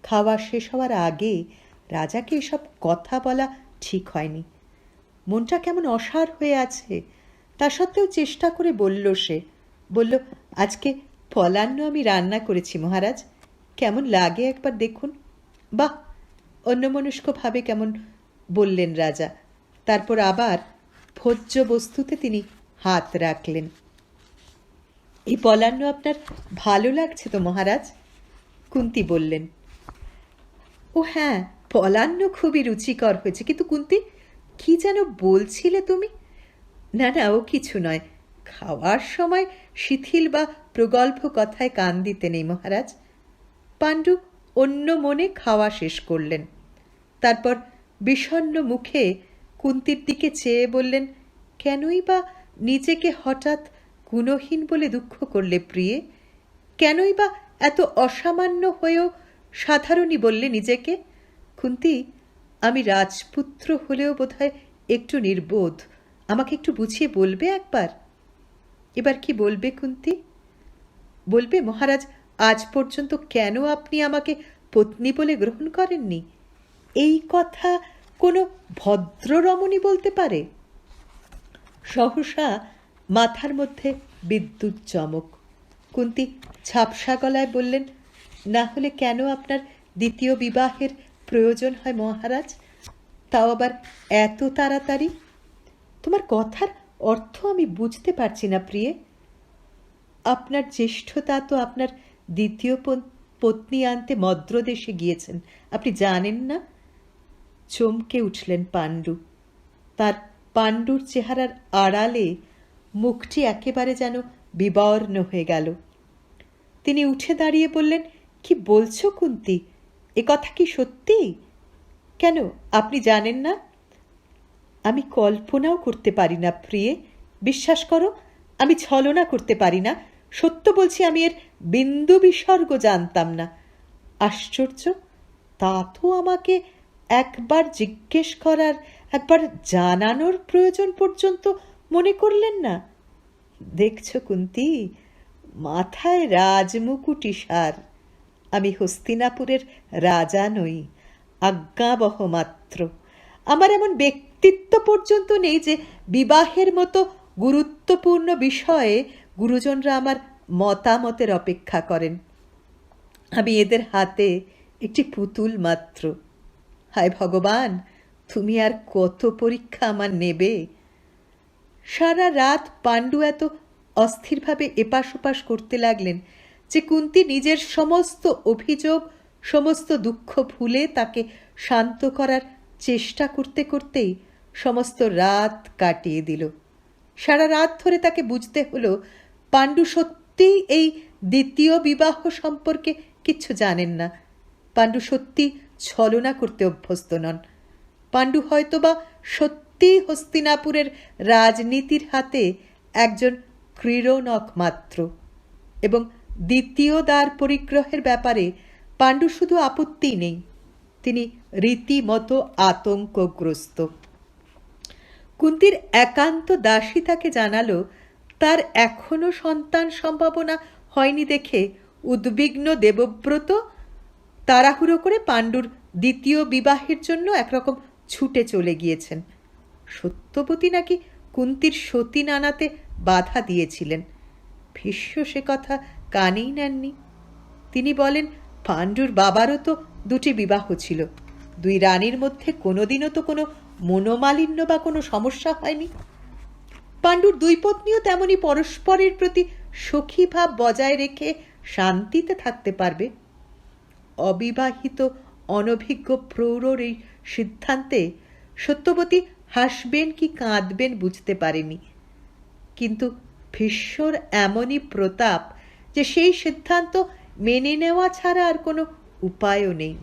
খাওয়া শেষ হওয়ার আগে রাজাকে এসব কথা বলা ঠিক হয়নি। মনটা কেমন অসাড় হয়ে আছে, তা সত্ত্বেও চেষ্টা করে বলল সে। বলল, আজকে ফলান্ন আমি রান্না করেছি মহারাজ, কেমন লাগে একবার দেখুন। বাহ! অন্যমনস্কভাবে কেমন বললেন রাজা। তারপর আবার ভোজ্য বস্তুতে তিনি হাত রাখলেন। এই পলান্ন আপনার ভালো লাগছে তো মহারাজ? কুন্তী বললেন, ও হ্যাঁ, পলান্ন খুবই রুচিকর হয়েছে, কিন্তু কুন্তী, কি যেন বলছিলে তুমি? না না, ও কিছু নয়। খাওয়ার সময় শিথিল বা প্রগল্ভ কথায় কান দিতে নেই মহারাজ। পাণ্ডু অন্য মনে খাওয়া শেষ করলেন। তারপর বিষণ্ণ মুখে কুন্তীর দিকে চেয়ে বললেন, কেনই বা নিজেকে হঠাৎ গুণহীন বলে দুঃখ করলে প্রিয়ে? কেনই বা এত অসামান্য হয়েও সাধারণই বললে নিজেকে? কুন্তী, আমি রাজপুত্র হলেও বোধহয় একটু নির্বোধ। আমাকে একটু বুঝিয়ে বলবে একবার? এবার কি বলবে কুন্তী? বলবে, মহারাজ, আজ পর্যন্ত কেন আপনি আমাকে পত্নী বলে গ্রহণ করেননি? এই কথা কোনো ভদ্ররমণী বলতে পারে? সহসা মাথার মধ্যে বিদ্যুৎ চমক। কুন্তী ঝাপসা গলায় বললেন, না হলে কেন আপনার দ্বিতীয় বিবাহের প্রয়োজন হয় মহারাজ, তাও আবার এত তাড়াতাড়ি? তোমার কথার অর্থ আমি বুঝতে পারছি না প্রিয়ে। আপনার জ্যেষ্ঠতা তো আপনার দ্বিতীয় পত্নী আনতে মদ্রদেশে গিয়েছেন, আপনি জানেন না? চমকে উঠলেন পাণ্ডু। তার পাণ্ডুর চেহারার আড়ালে মুখটি একেবারে যেন বিবর্ণ হয়ে গেল। তিনি উঠে দাঁড়িয়ে বললেন, কি বলছো কুন্তী? এ কথা কি সত্যি? কেন, আপনি জানেন না? আমি কল্পনাও করতে পারি না প্রিয়ে, বিশ্বাস করো, আমি ছলনা করতে পারি না। সত্য বলছি, আমি এর বিন্দু বিসর্গ জানতাম না। আশ্চর্য, তা তো আমাকে একবার জিজ্ঞেস করার, একবার জানানোর প্রয়োজন পর্যন্ত মনে করলেন না। দেখছো কুন্তী, মাথায় রাজমুকুটি সার। আমি হস্তিনাপুরের রাজা নই, আজ্ঞাবহ মাত্র। আমার এমন ব্যক্তিত্ব পর্যন্ত নেই যে বিবাহের মতো গুরুত্বপূর্ণ বিষয়ে গুরুজনরা আমার মতামতের অপেক্ষা করেন। আমি এদের হাতে একটি পুতুল মাত্র। হায় ভগবান, তুমি আর কত পরীক্ষা আমার নেবে? সারা রাত পাণ্ডু এত অস্থিরভাবে এপাশ ওপাশ করতে লাগলেন যে কুন্তী নিজের সমস্ত অভিযোগ, সমস্ত দুঃখ ভুলে তাকে শান্ত করার চেষ্টা করতে করতেই সমস্ত রাত কাটিয়ে দিল। সারা রাত ধরে তাকে বুঝতে হলো পাণ্ডু সত্যিই এই দ্বিতীয় বিবাহ সম্পর্কে কিচ্ছু জানেন না। পাণ্ডু সত্যি ছলনা করতে অভ্যস্ত নন। পাণ্ডু হয়তোবা সত্যিই হস্তিনাপুরের রাজনীতির হাতে একজন ক্রীড়নক মাত্র, এবং দ্বিতীয় দ্বার পরিগ্রহের ব্যাপারে পাণ্ডু শুধু আপত্তি নেই, তিনি রীতিমতো আতঙ্কগ্রস্ত। কুন্তীর একান্ত দাসী তাকে জানালো তার এখনো সন্তান সম্ভাবনা হয়নি দেখে উদ্বিগ্ন দেবব্রত তাড়াহুড়ো করে পাণ্ডুর দ্বিতীয় বিবাহের জন্য একরকম ছুটে চলে গিয়েছেন। সত্যবতী নাকি কুন্তীর সতীন আনাতে বাধা দিয়েছিলেন। ভীষ্ম সে কথা কানেই নেননি। তিনি বলেন, পাণ্ডুর বাবারও তো দুটি বিবাহ ছিল, দুই রানীর মধ্যে কোনোদিনও তো কোনো মনোমালিন্য বা কোনো সমস্যা হয়নি। পাণ্ডুর দুই পত্নীও তেমনি পরস্পরের প্রতি সখী ভাব বজায় রেখে শান্তিতে থাকতে পারবে। অবিবাহিত অনভিজ্ঞ প্রৌঢ়র এই সিদ্ধান্তে সত্যবতী হাসবেন কি কাঁদবেন বুঝতে পারেনি, কিন্তু ভীষ্মর এমনই প্রতাপ যে সেই সিদ্ধান্ত মেনে নেওয়া ছাড়া আর কোনো উপায়ও নেই।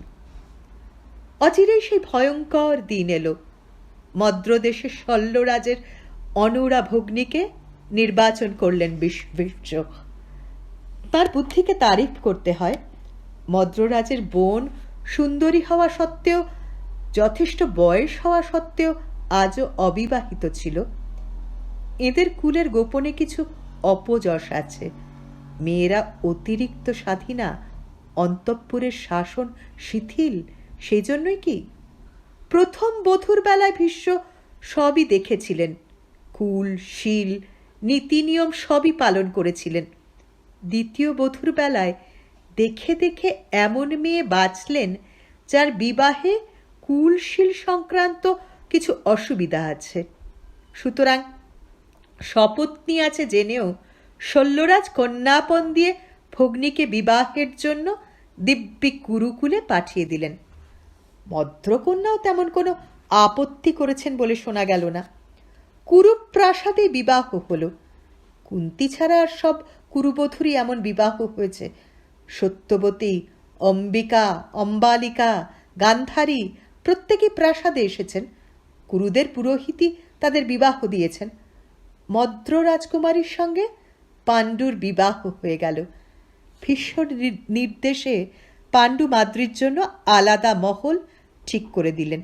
অচিরেই সেই ভয়ঙ্কর দিন এলো। মদ্রদেশের শল্যরাজের অনুরা ভগ্নীকে নির্বাচন করলেন ভীষ্ম। তার বুদ্ধিকে তারিফ করতে হয়। মদ্ররাজের বোন সুন্দরী হওয়া সত্ত্বেও, যথেষ্ট বয়স হওয়া সত্ত্বেও আজও অবিবাহিত ছিল। এদের কুলের গোপনে কিছু অপযশ আছে। মেয়েরা অতিরিক্ত স্বাধীনা, অন্তঃপুরের শাসন শিথিল, সেই জন্যই কি প্রথম বধূর বেলায় ভীষ্ম সবই দেখেছিলেন, কুল শীল নীতি নিয়ম সবই পালন করেছিলেন। দ্বিতীয় বধূর বেলায় দেখে দেখে এমন মেয়ে বাঁচলেন যার বিবাহে কুলশীল সংক্রান্ত কিছু অসুবিধা আছে। সুতরাং সপত্নী আছে জেনেও শল্যরাজ কন্যাপণ দিয়ে ভগ্নীকে বিবাহের জন্য দিব্যি কুরুকুলে পাঠিয়ে দিলেন। মদ্রকন্যাও তেমন কোনো আপত্তি করেছেন বলে শোনা গেল না। কুরুপ্রাসাদে বিবাহ হলো। কুন্তী ছাড়া আর সব কুরুবধূরই এমন বিবাহ হয়েছে। সত্যবতী, অম্বিকা, অম্বালিকা, গান্ধারী প্রত্যেকেই প্রাসাদে এসেছেন। কুরুদের পুরোহিতই তাদের বিবাহ দিয়েছেন। মদ্র রাজকুমারীর সঙ্গে পাণ্ডুর বিবাহ হয়ে গেল। ভীষ্মর নির্দেশে পাণ্ডু মাদ্রির জন্য আলাদা মহল ঠিক করে দিলেন।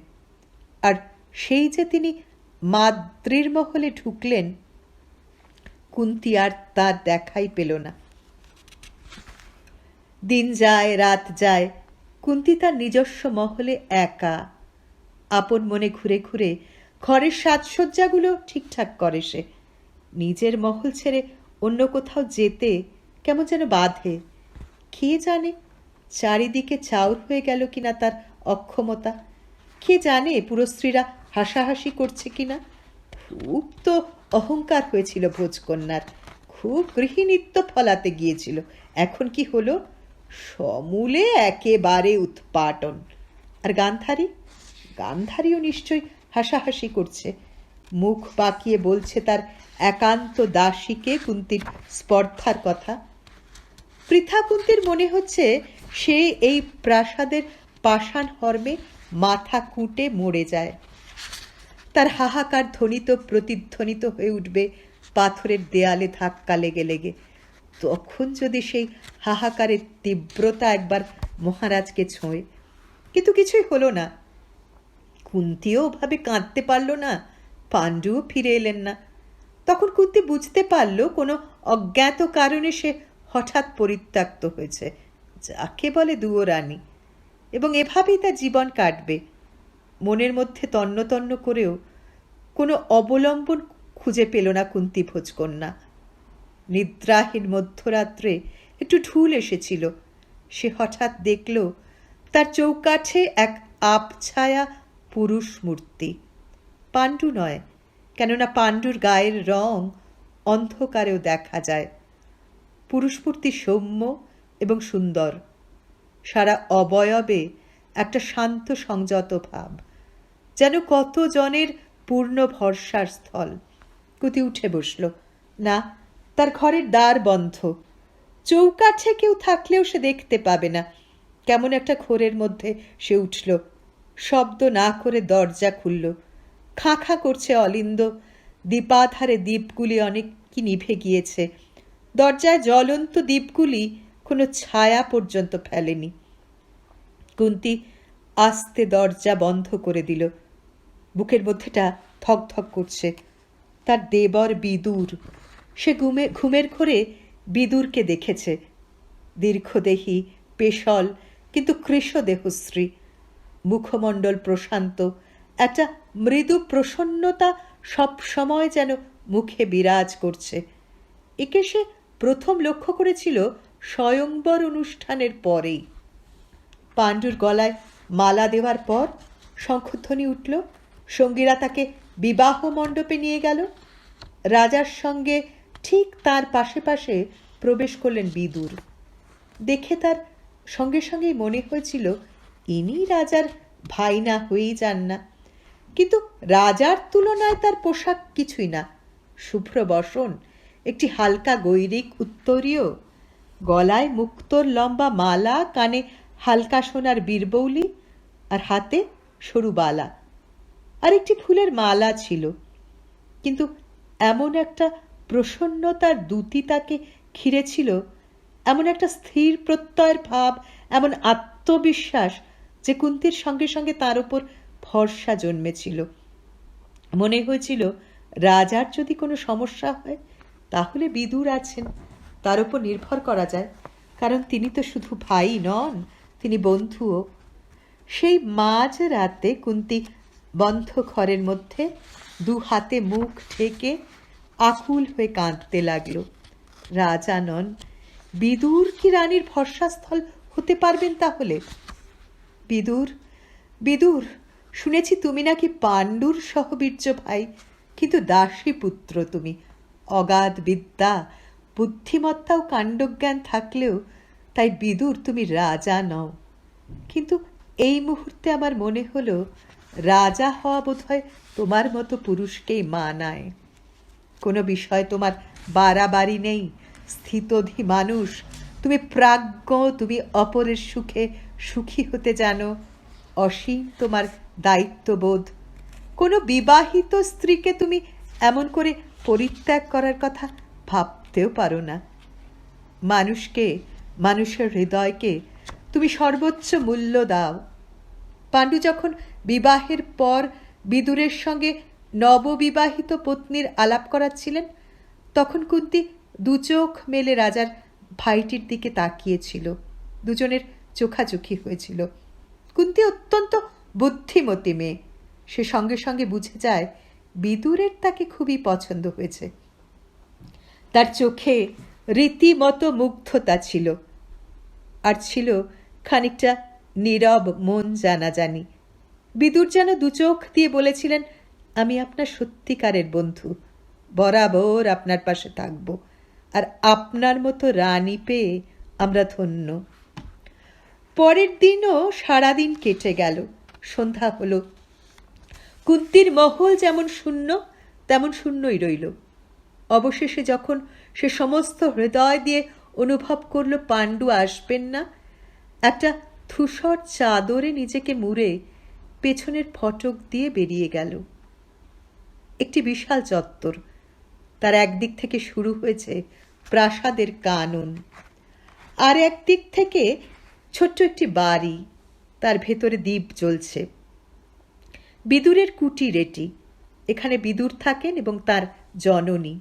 আর সেই যে তিনি মাদ্রির মহলে ঢুকলেন, কুন্তী আর তার দেখাই পেল না। দিন যায় রাত যায়, কুন্তী তার নিজস্ব মহলে একা। আপন মনে ঘুরে ঘুরে ঘরের সাজসজ্জাগুলো ঠিকঠাক করে সে। নিজের মহল ছেড়ে অন্য কোথাও যেতে কেমন যেন বাধে। কে জানে চারিদিকে চাউর হয়ে গেল কিনা তার অক্ষমতা। কে জানে পুরস্ত্রীরা হাসাহাসি করছে কিনা। খুব তো অহংকার হয়েছিল ভোজকন্যার, খুব গৃহিণীত্ব ফলাতে গিয়েছিল। এখন কি হলো? সমূলে একেবারে উৎপাটন। আর গান্ধারীও নিশ্চয়ই হাসাহাসি করছে, মুখ বাঁকিয়ে বলছে তার একান্ত দাসীকে কুন্তীর স্পর্ধার কথা। পৃথা কুন্তীর মনে হচ্ছে সে এই প্রাসাদের পাষাণ হর্মে মাথা কুটে মরে যায়। তার হাহাকার ধ্বনিত প্রতিধ্বনিত হয়ে উঠবে পাথরের দেয়ালে ধাক্কা লেগে লেগে। তখন যদি সেই হাহাকারের তীব্রতা একবার মহারাজকে ছোঁয়। কিন্তু কিছুই হলো না। কুন্তীও ভাবে কাঁদতে পারল না, পাণ্ডুও ফিরে এলেন না। তখন কুন্তী বুঝতে পারল কোনো অজ্ঞাত কারণে সে হঠাৎ পরিত্যক্ত হয়েছে, যাকে বলে দুয়োরানি, এবং এভাবেই তার জীবন কাটবে। মনের মধ্যে তন্ন তন্ন করেও কোনো অবলম্বন খুঁজে পেল না কুন্তী ভোজকন্যা। নিদ্রাহীন মধ্যরাত্রে একটু ঢুল এসেছিল। সে হঠাৎ দেখল তার চৌকাঠে এক আবছায়া পুরুষ মূর্তি। পাণ্ডু নয়, কেননা পাণ্ডুর গায়ের রং অন্ধকারেও দেখা যায়। পুরুষ মূর্তি সৌম্য এবং সুন্দর, সারা অবয়বে একটা শান্ত সংযত ভাব, যেন কত জনের পূর্ণ ভরসার স্থল। কুন্তী উঠে বসল। না, তার ঘরের দ্বার বন্ধ। চৌকাঠে কেউ থাকলেও সে দেখতে পাবে না। কেমন একটা ঘোরের মধ্যে সে উঠল। শব্দ না করে দরজা খুলল। খাঁ খাঁ করছে অলিন্দ। দীপাধারে দ্বীপগুলি অনেক কি নিভে গিয়েছে। দরজায় জ্বলন্ত দ্বীপগুলি কোনো ছায়া পর্যন্ত ফেলেনি। কুন্তী আস্তে দরজা বন্ধ করে দিল। বুকের মধ্যেটা ধক ধক করছে। তার দেবর বিদুর। সে ঘুমের ঘোরে বিদুরকে দেখেছে। দীর্ঘদেহী, পেশল কিন্তু কৃশদেহশ্রী, মুখমণ্ডল প্রশান্ত, একটা মৃদু প্রসন্নতা সব সময় যেন মুখে বিরাজ করছে। একে সে প্রথম লক্ষ্য করেছিল স্বয়ংবর অনুষ্ঠানের পরেই। পাণ্ডুর গলায় মালা দেওয়ার পর শঙ্খধ্বনি উঠল। সঙ্গীরা তাকে বিবাহ মণ্ডপে নিয়ে গেল। রাজার সঙ্গে ঠিক তার পাশে পাশে প্রবেশ করলেন বিদুর। দেখে তার সঙ্গে সঙ্গেই মনে হয়েছিল ইনি রাজার ভাই না হয়েই যান না। কিন্তু রাজার তুলনায় তার পোশাক কিছুই না। শুভ্র বসন, একটি হালকা গৈরিক উত্তরীয়, গলায় মুক্তোর লম্বা মালা, কানে হালকা সোনার বীরবৌলি, আর হাতে সরু বালা, আর একটি ফুলের মালা ছিল। কিন্তু এমন একটা প্রসন্নতার দ্যুতি তাকে ঘিরেছিল, এমন একটা স্থির প্রত্যয়ের ভাব, এমন আত্মবিশ্বাস যে কুন্তির সঙ্গে সঙ্গে তার উপর ভরসা জন্মেছিল। মনে হয়েছিল রাজার যদি কোনো সমস্যা হয় তাহলে বিদুর আছেন, তার উপর নির্ভর করা যায়, কারণ তিনি তো শুধু ভাই নন, তিনি বন্ধুও। সেই মাঝ রাতে কুন্তি বন্ধ ঘরের মধ্যে দু হাতে মুখ ঢেকে আকুল হয়ে কাঁদতে লাগলো। রাজা নন, বিদুর কি রানীর ভরসাস্থল হতে পারবেন তাহলে? বিদুর, বিদুর, শুনেছি তুমি নাকি পাণ্ডুর সহবীর্য ভাই, কিন্তু দাসী পুত্র তুমি। অগাধ বিদ্যা, বুদ্ধিমত্তা ও কাণ্ডজ্ঞান থাকলেও তাই বিদুর তুমি রাজা নও। কিন্তু এই মুহূর্তে আমার মনে হলো রাজা হওয়া বোধহয় তোমার মতো পুরুষকেই মানায়। কোনো বিষয় তোমার বাড়াবাড়ি নেই, স্থিতধী মানুষ তুমি, প্রাজ্ঞ তুমি, অপরের সুখে সুখী হতে জানো, অসীম তোমার দায়িত্ববোধ। কোনো বিবাহিত স্ত্রীকে তুমি এমন করে পরিত্যাগ করার কথা ভাবতেও পারো না। মানুষকে, মানুষের হৃদয়কে তুমি সর্বোচ্চ মূল্য দাও। পাণ্ডু যখন বিবাহের পর বিদুরের সঙ্গে নববিবাহিত পত্নীর আলাপ করাচ্ছিলেন, তখন কুন্তি দু চোখ মেলে রাজার ভাইটির দিকে তাকিয়েছিল। দুজনের চোখাচোখি হয়েছিল। কুন্তি অত্যন্ত বুদ্ধিমতী মেয়ে, সে সঙ্গে সঙ্গে বুঝে যায় বিদুরের তাকে খুবই পছন্দ হয়েছে। তার চোখে রীতিমতো মুগ্ধতা ছিল, আর ছিল খানিকটা নীরব মন জানাজানি। বিদুর যেন দু চোখ দিয়ে বলেছিলেন, আমি আপনার সত্যিকারের বন্ধু, বরাবর আপনার পাশে থাকব, আর আপনার মতো রানী পেয়ে আমরা ধন্য। পরের দিনও সারাদিন কেটে গেল। সন্ধ্যা হলো। কুন্তির মহল যেমন শূন্য তেমন শূন্যই রইল। অবশেষে যখন সে সমস্ত হৃদয় দিয়ে অনুভব করল পাণ্ডু আসবেন না, একটা ধূসর চাদরে নিজেকে মুড়ে পেছনের ফটক দিয়ে বেরিয়ে গেল। একটি বিশাল চত্বর, তার একদিক থেকে শুরু হয়েছে প্রাসাদের কানন, আর একদিক থেকে ছোট্ট একটি বাড়ি, তার ভেতরে দ্বীপ জ্বলছে। বিদুরের কুটির এটি। এখানে বিদুর থাকেন এবং তার জননী।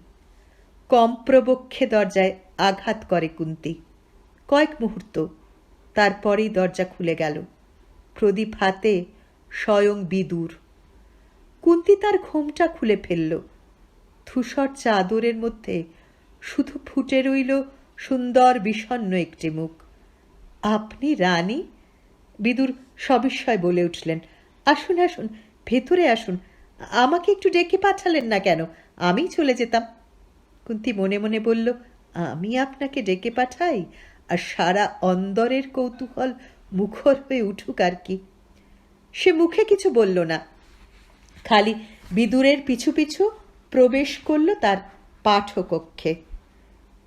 কম্প্রবক্ষে দরজায় আঘাত করে কুন্তি। কয়েক মুহূর্ত, তারপরেই দরজা খুলে গেল। প্রদীপ হাতে স্বয়ং বিদুর। কুন্তি তার ঘোমটা খুলে ফেলল। ধূসর চাদরের মধ্যে শুধু ফুটে রইল সুন্দর বিষণ্ণ একটি মুখ। আপনি রানী? বিদুর সবিস্ময় বলে উঠলেন। আসুন আসুন, ভেতরে আসুন। আমাকে একটু ডেকে পাঠালেন না কেন? আমি চলে যেতাম। কুন্তি মনে মনে বলল, আমি আপনাকে ডেকে পাঠাই, আর সারা অন্দরের কৌতূহল মুখর হয়ে উঠুক আর কি। সে মুখে কিছু বলল না, খালি বিদুরের পিছু পিছু প্রবেশ করল তার পাঠকক্ষে।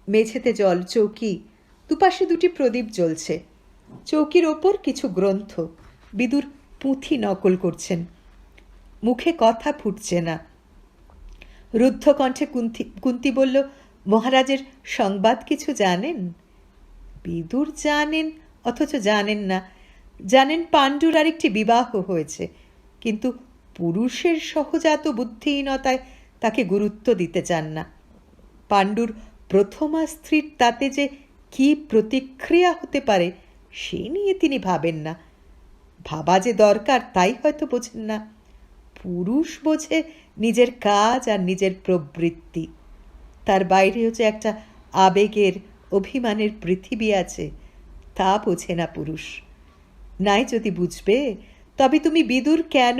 মেঝেতে জল চৌকি, দুপাশে দুটি প্রদীপ জ্বলছে। চৌকির ওপর কিছু গ্রন্থ। বিদুর পুঁথি নকল করছেন। মুখে কথা ফুটছে না। রুদ্ধ কণ্ঠে কুন্তি বলল, মহারাজের সংবাদ কিছু জানেন? বিদুর জানেন, অথচ জানেন না। জানেন পাণ্ডুর আরেকটি বিবাহ হয়েছে, কিন্তু পুরুষের সহজাত বুদ্ধিহীনতায় তাকে গুরুত্ব দিতে চান না। পাণ্ডুর প্রথমা স্ত্রীর তাতে যে কি প্রতিক্রিয়া হতে পারে সে নিয়ে তিনি ভাবেন না। ভাবা যে দরকার তাই হয়তো বোঝেন না। পুরুষ বোঝে নিজের কাজ আর নিজের প্রবৃত্তি। তার বাইরেও যে একটা আবেগের, অভিমানের পৃথিবী আছে, তা বোঝে না পুরুষ। নাই যদি বুঝবে, তবে তুমি বিদুর কেন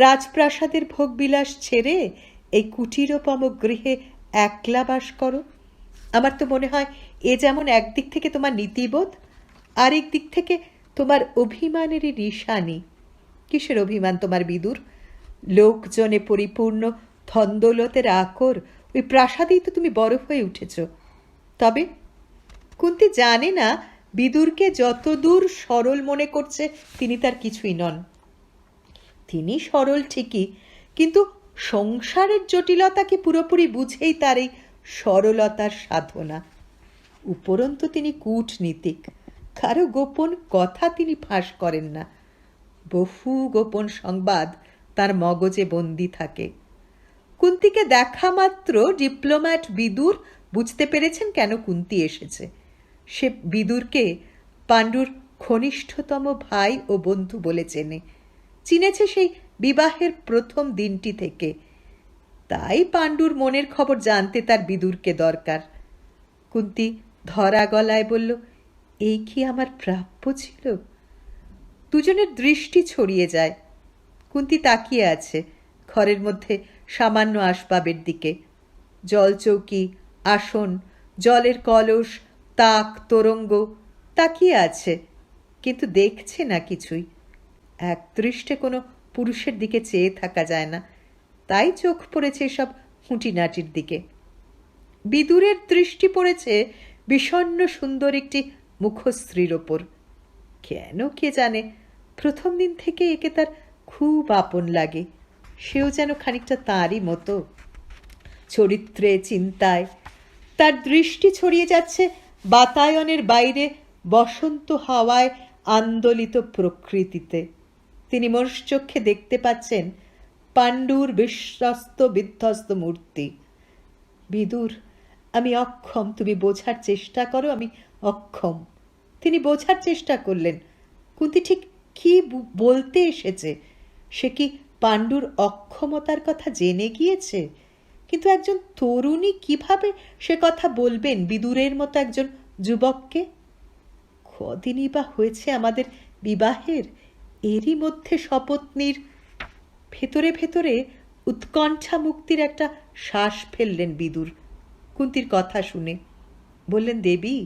রাজপ্রাসাদের ভোগবিলাস ছেড়ে এই কুটিরোপম গৃহে একলা বাস করো। আমার তো মনে হয় এ যেমন একদিক থেকে তোমার নীতিবোধ, আরেক দিক থেকে তোমার অভিমানেরই নিশানি। কিসের অভিমান তোমার বিদুর? লোকজনে পরিপূর্ণ ধনদৌলতের আকর ওই প্রাসাদেই তো তুমি বড় হয়ে উঠেছ। তবে কুন্তি জানে না বিদুরকে যতদূর সরল মনে করছে তিনি তার কিছুই নন। তিনি সরল ঠিকই, কিন্তু সংসারের জটিলতাকে পুরোপুরি বুঝেই তার এই সরলতার সাধনা। উপরন্তু তিনি কূটনীতিক, কারো গোপন কথা তিনি ফাঁস করেন না। বহু গোপন সংবাদ তার মগজে বন্দি থাকে। কুন্তিকে দেখা মাত্র ডিপ্লোম্যাট বিদুর বুঝতে পেরেছেন কেন কুন্তি এসেছে। সে বিদুরকে পাণ্ডুর ঘনিষ্ঠতম ভাই ও বন্ধু বলে চিনেছে সেই বিবাহের প্রথম দিনটি থেকে। তাই পাণ্ডুর মনের খবর জানতে তার বিদুরকে দরকার। কুন্তি ধরা গলায় বলল, এই কি আমার প্রাপ্য ছিল? দুজনের দৃষ্টি ছড়িয়ে যায়। কুন্তি তাকিয়ে আছে ঘরের মধ্যে সামান্য আসবাবের দিকে। জলচৌকি, আসন, জলের কলস, তাক, তোরঙ্গ, তাকিয়ে আছে, কিন্তু দেখছে না কিছুই। একদৃষ্টে কোনো পুরুষের দিকে চেয়ে থাকা যায় না, তাই চোখ পড়েছে সব খুঁটিনাটির দিকে। বিদুরের দৃষ্টি পড়েছে বিষণ্ণ সুন্দর একটি মুখশ্রীর ওপর। কেন কে জানে, প্রথম দিন থেকে একে তার খুব আপন লাগে। সেও যেন খানিকটা তাঁরই মতো, চরিত্রে, চিন্তায়। তার দৃষ্টি ছড়িয়ে যাচ্ছে বাতায়নের বাইরে বসন্ত হাওয়ায় আন্দোলিত প্রকৃতিতে। তিনি মনুষ্যচক্ষে দেখতে পাচ্ছেন পাণ্ডুর বিশ্বস্ত বিধ্বস্ত মূর্তি। বিদুর, আমি অক্ষম, তুমি বোঝার চেষ্টা করো, আমি অক্ষম। তিনি বোঝার চেষ্টা করলেন কুন্তি ঠিক কি বলতে এসেছে। সে কি পাণ্ডুর অক্ষমতার কথা জেনে গিয়েছে? কিন্তু একজন তরুণী কিভাবে সে কথা বলবেন বিদুরের মতো একজন যুবককে? কদিনই বা হয়েছে আমাদের বিবাহের, এরই মধ্যে শপথনীর। ভেতরে ভেতরে উৎকণ্ঠা মুক্তির একটা শ্বাস ফেললেন বিদুর কুন্তির কথা শুনে। বললেন, দেবী,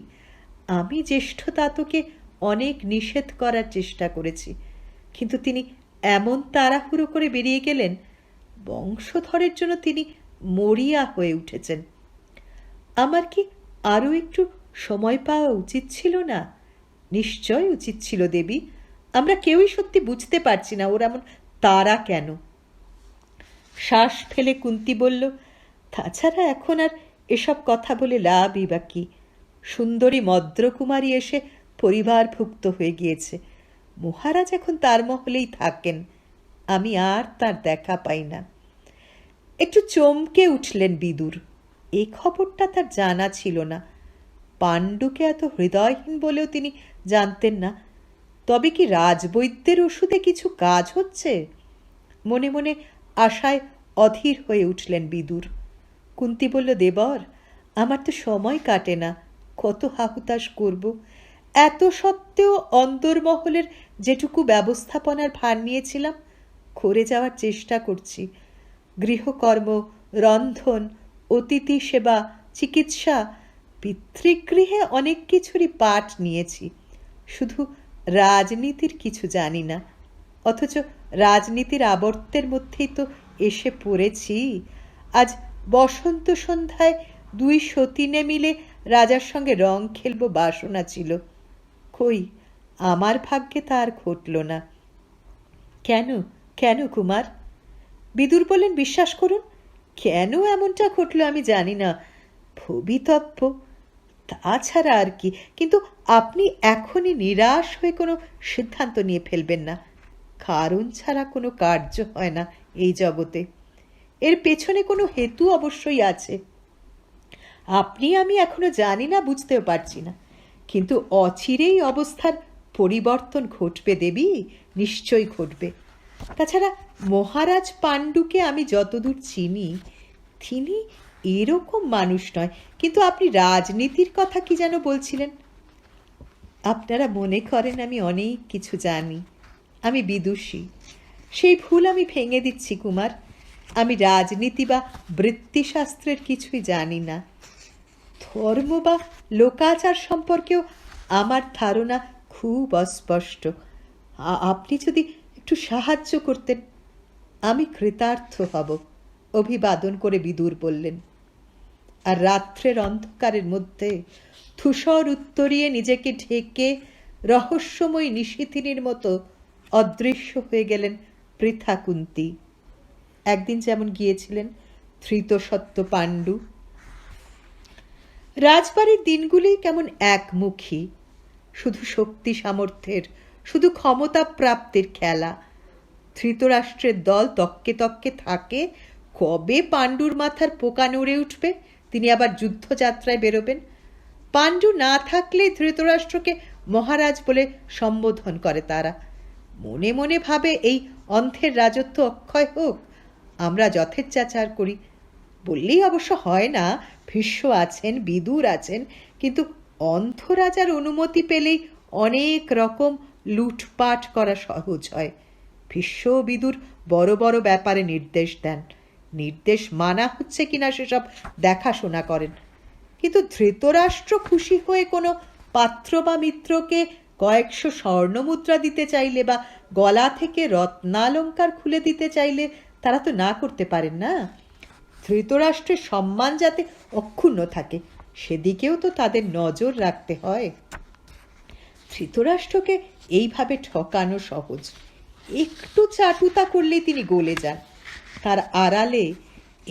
আমি জ্যেষ্ঠ তাতকে অনেক নিষেধ করার চেষ্টা করেছি, কিন্তু তিনি এমন তাড়াহুড়ো করে বেরিয়ে গেলেন, বংশধরের জন্য তিনি মরিয়া হয়ে উঠেছেন। আমার কি আরও একটু সময় পাওয়া উচিত ছিল না? নিশ্চয় উচিত ছিল দেবী। আমরা কেউই সত্যি বুঝতে পারছি না ওর এমন তারা কেন। শ্বাস ফেলে কুন্তি বলল, তাছাড়া এখন আর এসব কথা বলে লাভই বা কি? সুন্দরী মদ্রকুমারী এসে পরিবারভুক্ত হয়ে গিয়েছে। মহারাজ এখন তার মহলেই থাকেন, আমি আর তার দেখা পাই না। একটু চমকে উঠলেন বিদুর। এ খবরটা তার জানা ছিল না। পাণ্ডুকে এত হৃদয়হীন বলেও তিনি জানতেন না। তবে কি রাজবৈদ্যের ওষুধে কিছু কাজ হচ্ছে? মনে মনে আশায় অধীর হয়ে উঠলেন বিদুর। কুন্তি বলল, দেবর, আমার তো সময় কাটে না, কত হাহুতাশ করব। এত সত্ত্বেও অন্দরমহলের যেটুকু ব্যবস্থাপনার ভার নিয়েছিলাম করে যাওয়ার চেষ্টা করছি। গৃহকর্ম, রন্ধন, অতিথি সেবা, চিকিৎসা, পিতৃগৃহে অনেক কিছুরই পাঠ নিয়েছি। শুধু রাজনীতির কিছু জানি না। অথচ রাজনীতির আবর্তের মধ্যেই তো এসে পড়েছি। আজ বসন্ত সন্ধ্যায় দুই সতীনে মিলে রাজার সঙ্গে রং খেলবো বাসনা ছিল। কই, আমার ভাগ্যে তা আর ঘটল না। কেন কেন কুমার? বিদুর বললেন, বিশ্বাস করুন, কেন এমনটা ঘটল আমি জানি না, ভবিতব্য, তাছাড়া আর কি। কিন্তু আপনি এখনই নিরাশ হয়ে কোনো সিদ্ধান্ত নিয়ে ফেলবেন না। কারণ ছাড়া কোনো কার্য হয় না এই জগতে। এর পেছনে কোনো হেতু অবশ্যই আছে। আপনি আমি এখনো জানি না, বুঝতেও পারছি না, কিন্তু অচিরেই অবস্থার পরিবর্তন ঘটবে দেবী, নিশ্চয়ই ঘটবে। তাছাড়া মহারাজ পাণ্ডুকে আমি যতদূর চিনি তিনি এরকম মানুষ নয়। কিন্তু আপনি রাজনীতির কথা কি যেন বলছিলেন? আপনারা মনে করেন আমি অনেক কিছু জানি, আমি বিদুষী। সেই ভুল আমি ভেঙে দিচ্ছি কুমার। আমি রাজনীতি বা বৃত্তিশাস্ত্রের কিছুই জানি না। ধর্ম বা লোকাচার সম্পর্কেও আমার ধারণা খুব অস্পষ্ট। আপনি যদি একটু সাহায্য করতেন আমি কৃতার্থ হব, অভিবাদন করে বিদুর বললেন। আর রাত্রের অন্ধকারের মধ্যে ধূসর উত্তরিয়ে নিজেকে ঢেকে রহস্যময়ী নিশিথিনীর মতো অদৃশ্য হয়ে গেলেন পৃথা কুন্তী। একদিন যেমন গিয়েছিলেন ধৃতসত্য পাণ্ডু। রাজবাড়ির দিনগুলি কেমন একমুখী, শুধু শক্তি সামর্থ্যের, শুধু ক্ষমতা প্রাপ্তির খেলা। ধৃতরাষ্ট্রের দল তককে তককে থাকে কবে পাণ্ডুর মাথার পোকা নড়ে উঠবে, তিনি আবার যুদ্ধযাত্রায় বেরোবেন। পাণ্ডু না থাকলে ধৃতরাষ্ট্রকে মহারাজ বলে সম্বোধন করে তারা। মনে মনে ভাবে এই অন্থের রাজত্ব অক্ষয় হোক, আমরা যথেচ্ছাচার করি। বললেই অবশ্য হয় না, ভীষ্ম আছেন, বিদুর আছেন, কিন্তু অন্থ রাজার অনুমতি পেলেই অনেক রকম লুটপাট করা সহজ হয়। ভীষ্ম বিদুর বড় বড় ব্যাপারে নির্দেশ দেন, নির্দেশ মানা হচ্ছে কিনা সেসব দেখাশোনা করেন। কিন্তু ধৃতরাষ্ট্র খুশি হয়ে কোনো পাত্র বা মিত্রকে কয়েকশো স্বর্ণমুদ্রা দিতে চাইলে বা গলা থেকে রত্নালঙ্কার খুলে দিতে চাইলে তারা তো না করতে পারেন না। ধৃতরাষ্ট্রের সম্মান যাতে অক্ষুণ্ণ থাকে সেদিকেও তো তাদের নজর রাখতে হয়। ধৃতরাষ্ট্রকে এইভাবে ঠকানো সহজ, একটু চাটুতা করলেই তিনি গলে যান। তার আড়ালে